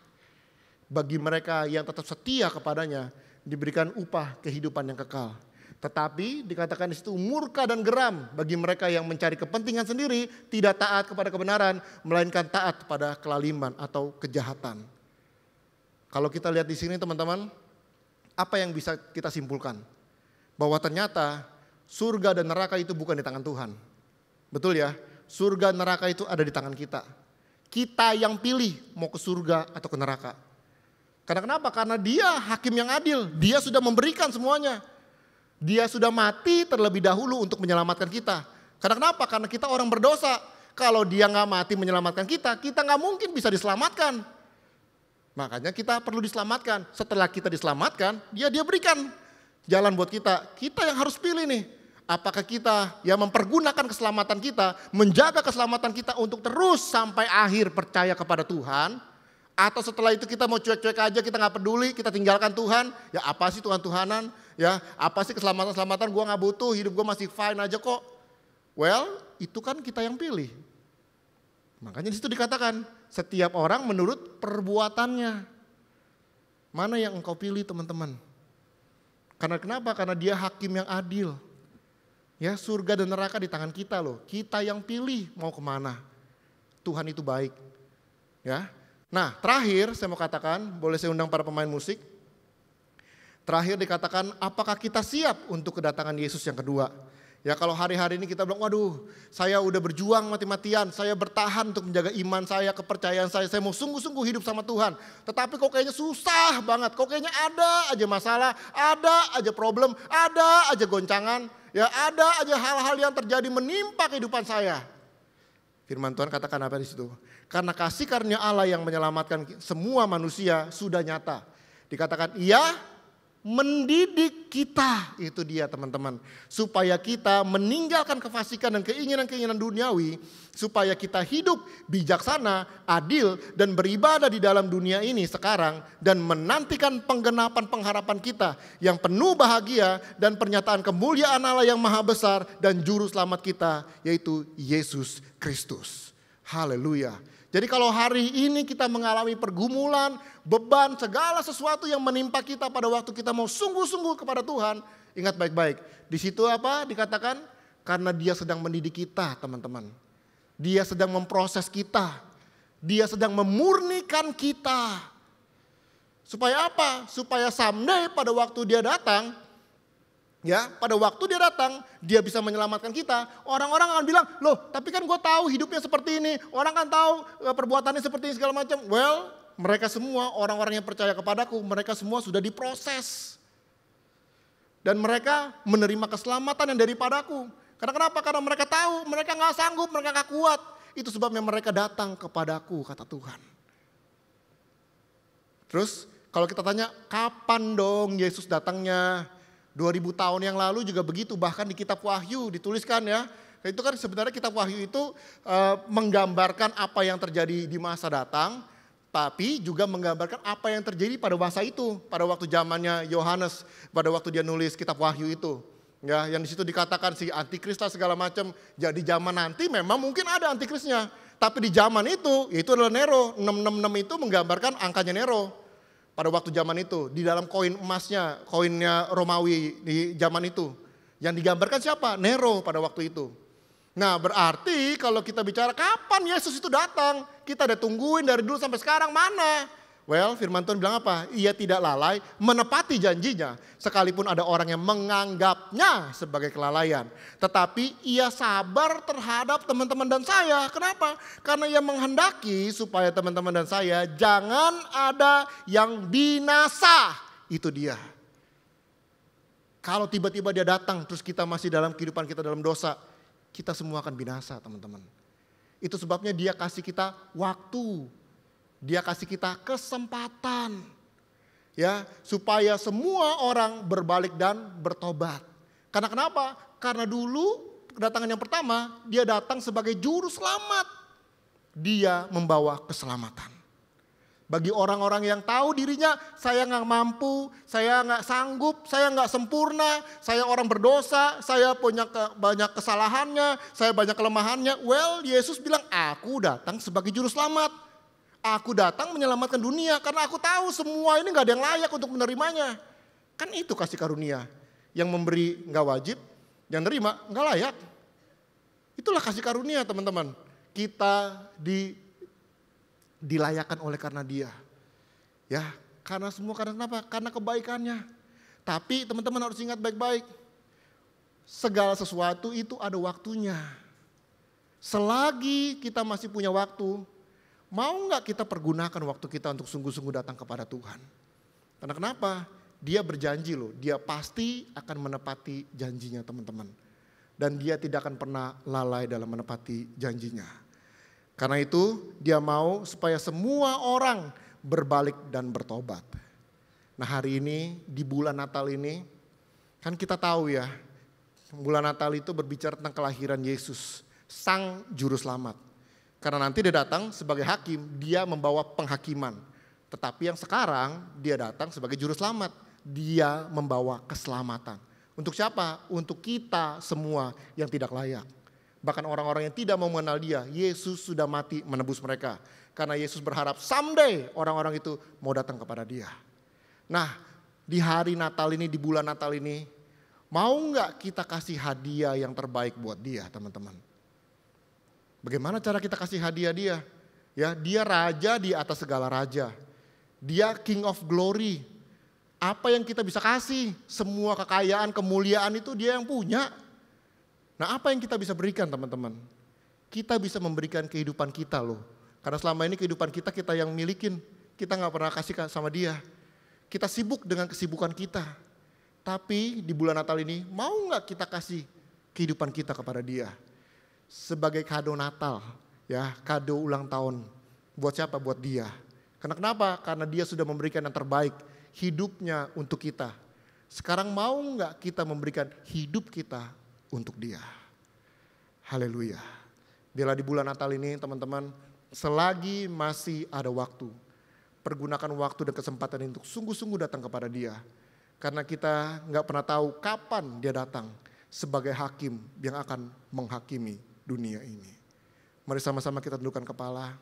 bagi mereka yang tetap setia kepadanya. Diberikan upah kehidupan yang kekal. Tetapi dikatakan di situ murka dan geram bagi mereka yang mencari kepentingan sendiri, tidak taat kepada kebenaran, melainkan taat pada kelaliman atau kejahatan. Kalau kita lihat di sini teman-teman, apa yang bisa kita simpulkan? Bahwa ternyata surga dan neraka itu bukan di tangan Tuhan. Betul ya? Surga dan neraka itu ada di tangan kita. Kita yang pilih mau ke surga atau ke neraka. Karena kenapa? Karena dia hakim yang adil. Dia sudah memberikan semuanya. Dia sudah mati terlebih dahulu untuk menyelamatkan kita. Karena kenapa? Karena kita orang berdosa. Kalau dia nggak mati menyelamatkan kita nggak mungkin bisa diselamatkan. Makanya kita perlu diselamatkan. Setelah kita diselamatkan, dia berikan jalan buat kita. Kita yang harus pilih nih. Apakah kita yang mempergunakan keselamatan kita, menjaga keselamatan kita untuk terus sampai akhir percaya kepada Tuhan. Atau setelah itu kita mau cuek-cuek aja, kita gak peduli, kita tinggalkan Tuhan. Ya apa sih Tuhan-Tuhanan, ya apa sih keselamatan-keselamatan, gue gak butuh, hidup gue masih fine aja kok. Well, itu kan kita yang pilih. Makanya disitu dikatakan, setiap orang menurut perbuatannya. Mana yang engkau pilih teman-teman? Karena kenapa? Karena dia hakim yang adil. Ya surga dan neraka di tangan kita loh. Kita yang pilih mau kemana. Tuhan itu baik. Ya. Nah terakhir saya mau katakan, boleh saya undang para pemain musik. Terakhir dikatakan apakah kita siap untuk kedatangan Yesus yang kedua. Ya kalau hari-hari ini kita bilang waduh saya udah berjuang mati-matian. Saya bertahan untuk menjaga iman saya, kepercayaan saya. Saya mau sungguh-sungguh hidup sama Tuhan. Tetapi kok kayaknya susah banget. Kok kayaknya ada aja masalah, ada aja problem, ada aja goncangan. Ya ada aja hal-hal yang terjadi menimpa kehidupan saya. Firman Tuhan katakan apa di situ? Karena kasih karunia Allah yang menyelamatkan semua manusia sudah nyata. Dikatakan ia mendidik kita, itu dia teman-teman. Supaya kita meninggalkan kefasikan dan keinginan-keinginan duniawi. Supaya kita hidup bijaksana, adil dan beribadah di dalam dunia ini sekarang. Dan menantikan penggenapan pengharapan kita yang penuh bahagia dan pernyataan kemuliaan Allah yang maha besar dan juru selamat kita yaitu Yesus Kristus. Haleluya. Jadi kalau hari ini kita mengalami pergumulan, beban, segala sesuatu yang menimpa kita pada waktu kita mau sungguh-sungguh kepada Tuhan, ingat baik-baik. Di situ apa dikatakan? Karena dia sedang mendidik kita teman-teman. Dia sedang memproses kita. Dia sedang memurnikan kita. Supaya apa? Supaya someday pada waktu dia datang, ya, pada waktu dia datang, dia bisa menyelamatkan kita. Orang-orang akan bilang, loh tapi kan gue tahu hidupnya seperti ini. Orang kan tahu perbuatannya seperti ini segala macam. Well, mereka semua orang-orang yang percaya kepadaku, mereka semua sudah diproses. Dan mereka menerima keselamatan yang daripadaku. Karena kenapa? Karena mereka tahu, mereka gak sanggup, mereka gak kuat. Itu sebabnya mereka datang kepadaku, kata Tuhan. Terus kalau kita tanya, kapan dong Yesus datangnya? 2000 tahun yang lalu juga begitu, bahkan di kitab Wahyu dituliskan ya. Itu kan sebenarnya kitab Wahyu itu menggambarkan apa yang terjadi di masa datang, tapi juga menggambarkan apa yang terjadi pada masa itu, pada waktu zamannya Yohanes, pada waktu dia nulis kitab Wahyu itu. Ya, yang di situ dikatakan si antikris lah segala macam. Jadi zaman nanti memang mungkin ada antikrisnya, tapi di zaman itu adalah Nero. 666 itu menggambarkan angkanya Nero. Pada waktu zaman itu, di dalam koin emasnya, koinnya Romawi di zaman itu. Yang digambarkan siapa? Nero pada waktu itu. Nah berarti kalau kita bicara kapan Yesus itu datang, kita udah tungguin dari dulu sampai sekarang, mana? Well, firman Tuhan bilang apa? Ia tidak lalai menepati janjinya, sekalipun ada orang yang menganggapnya sebagai kelalaian. Tetapi ia sabar terhadap teman-teman dan saya. Kenapa? Karena ia menghendaki supaya teman-teman dan saya jangan ada yang binasa. Itu dia. Kalau tiba-tiba dia datang terus kita masih dalam kehidupan kita dalam dosa, kita semua akan binasa, teman-teman. Itu sebabnya dia kasih kita waktu. Dia kasih kita kesempatan, ya, supaya semua orang berbalik dan bertobat. Karena kenapa? Karena dulu kedatangan yang pertama, dia datang sebagai juru selamat. Dia membawa keselamatan. Bagi orang-orang yang tahu dirinya, saya nggak mampu, saya nggak sanggup, saya nggak sempurna, saya orang berdosa, saya punya banyak kesalahannya, saya banyak kelemahannya. Well, Yesus bilang, aku datang sebagai juru selamat. Aku datang menyelamatkan dunia karena aku tahu semua ini gak ada yang layak untuk menerimanya. Kan itu kasih karunia. Yang memberi gak wajib, yang nerima gak layak. Itulah kasih karunia, teman-teman. Kita dilayakan oleh karena dia. Ya, karena semua karena kenapa? Karena kebaikannya. Tapi teman-teman harus ingat baik-baik. Segala sesuatu itu ada waktunya. Selagi kita masih punya waktu, mau gak kita pergunakan waktu kita untuk sungguh-sungguh datang kepada Tuhan? Karena kenapa? Dia berjanji loh, dia pasti akan menepati janjinya, teman-teman. Dan dia tidak akan pernah lalai dalam menepati janjinya. Karena itu dia mau supaya semua orang berbalik dan bertobat. Nah hari ini, di bulan Natal ini, kan kita tahu ya, bulan Natal itu berbicara tentang kelahiran Yesus, Sang Juru Selamat. Karena nanti dia datang sebagai hakim, dia membawa penghakiman. Tetapi yang sekarang dia datang sebagai juru selamat. Dia membawa keselamatan. Untuk siapa? Untuk kita semua yang tidak layak. Bahkan orang-orang yang tidak mau mengenal dia, Yesus sudah mati menebus mereka. Karena Yesus berharap someday orang-orang itu mau datang kepada dia. Nah di hari Natal ini, di bulan Natal ini, mau gak kita kasih hadiah yang terbaik buat dia, teman-teman? Bagaimana cara kita kasih hadiah dia? Ya, dia raja di atas segala raja. Dia King of Glory. Apa yang kita bisa kasih? Semua kekayaan, kemuliaan itu dia yang punya. Nah, apa yang kita bisa berikan, teman-teman? Kita bisa memberikan kehidupan kita loh. Karena selama ini kehidupan kita yang milikin. Kita gak pernah kasih sama dia. Kita sibuk dengan kesibukan kita. Tapi di bulan Natal ini, mau gak kita kasih kehidupan kita kepada dia? Sebagai kado Natal, ya, kado ulang tahun. Buat siapa? Buat dia. Karena kenapa? Karena dia sudah memberikan yang terbaik, hidupnya untuk kita. Sekarang mau nggak kita memberikan hidup kita untuk dia? Haleluya. Bila di bulan Natal ini, teman-teman, selagi masih ada waktu, pergunakan waktu dan kesempatan untuk sungguh-sungguh datang kepada dia. Karena kita nggak pernah tahu kapan dia datang sebagai hakim yang akan menghakimi dunia ini. Mari sama-sama kita tundukkan kepala.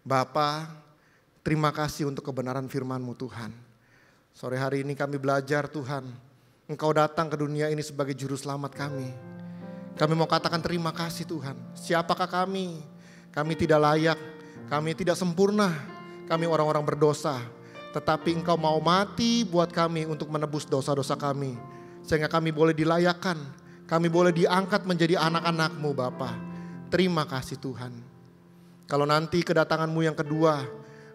Bapa, terima kasih untuk kebenaran firman-Mu Tuhan. Sore hari ini kami belajar Tuhan, Engkau datang ke dunia ini sebagai juru selamat kami. Kami mau katakan terima kasih Tuhan. Siapakah kami? Kami tidak layak, kami tidak sempurna, kami orang-orang berdosa. tetapi Engkau mau mati buat kami untuk menebus dosa-dosa kami. Sehingga kami boleh dilayakkan, kami boleh diangkat menjadi anak-anak-Mu Bapa. Terima kasih Tuhan. Kalau nanti kedatangan-Mu yang kedua,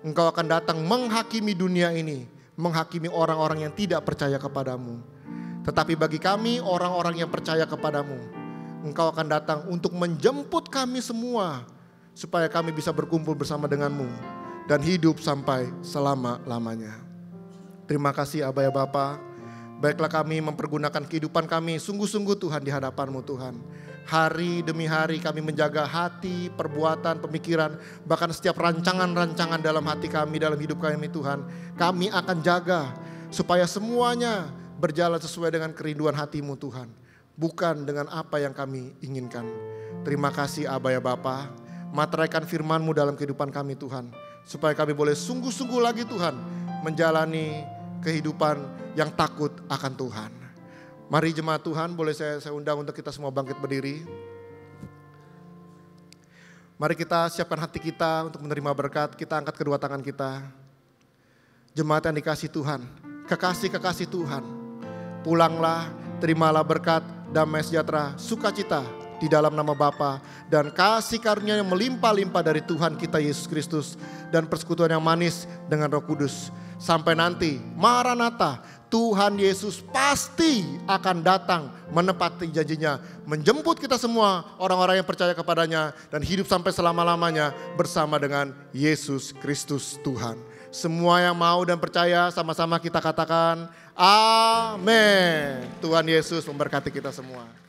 Engkau akan datang menghakimi dunia ini, menghakimi orang-orang yang tidak percaya kepadamu. Tetapi bagi kami orang-orang yang percaya kepadamu, Engkau akan datang untuk menjemput kami semua, supaya kami bisa berkumpul bersama dengan-Mu dan hidup sampai selama-lamanya. Terima kasih Aba ya Bapa. Baiklah kami mempergunakan kehidupan kami sungguh-sungguh Tuhan di hadapan-Mu Tuhan. Hari demi hari kami menjaga hati, perbuatan, pemikiran, bahkan setiap rancangan-rancangan dalam hati kami, dalam hidup kami Tuhan. Kami akan jaga supaya semuanya berjalan sesuai dengan kerinduan hati-Mu Tuhan. Bukan dengan apa yang kami inginkan. Terima kasih Aba ya Bapa. Materaikan firman-Mu dalam kehidupan kami Tuhan. Supaya kami boleh sungguh-sungguh lagi Tuhan menjalani kehidupan yang takut akan Tuhan. Mari jemaat Tuhan, boleh saya undang untuk kita semua bangkit berdiri. Mari kita siapkan hati kita untuk menerima berkat. Kita angkat kedua tangan kita. Jemaat yang dikasih Tuhan, kekasih-kekasih Tuhan, pulanglah, terimalah berkat, damai sejahtera, sukacita di dalam nama Bapa dan kasih karunia yang melimpah-limpah dari Tuhan kita Yesus Kristus dan persekutuan yang manis dengan Roh Kudus. Sampai nanti Maranatha, Tuhan Yesus pasti akan datang menepati janjinya, menjemput kita semua orang-orang yang percaya kepadanya dan hidup sampai selama-lamanya bersama dengan Yesus Kristus Tuhan. Semua yang mau dan percaya sama-sama kita katakan amin. Tuhan Yesus memberkati kita semua.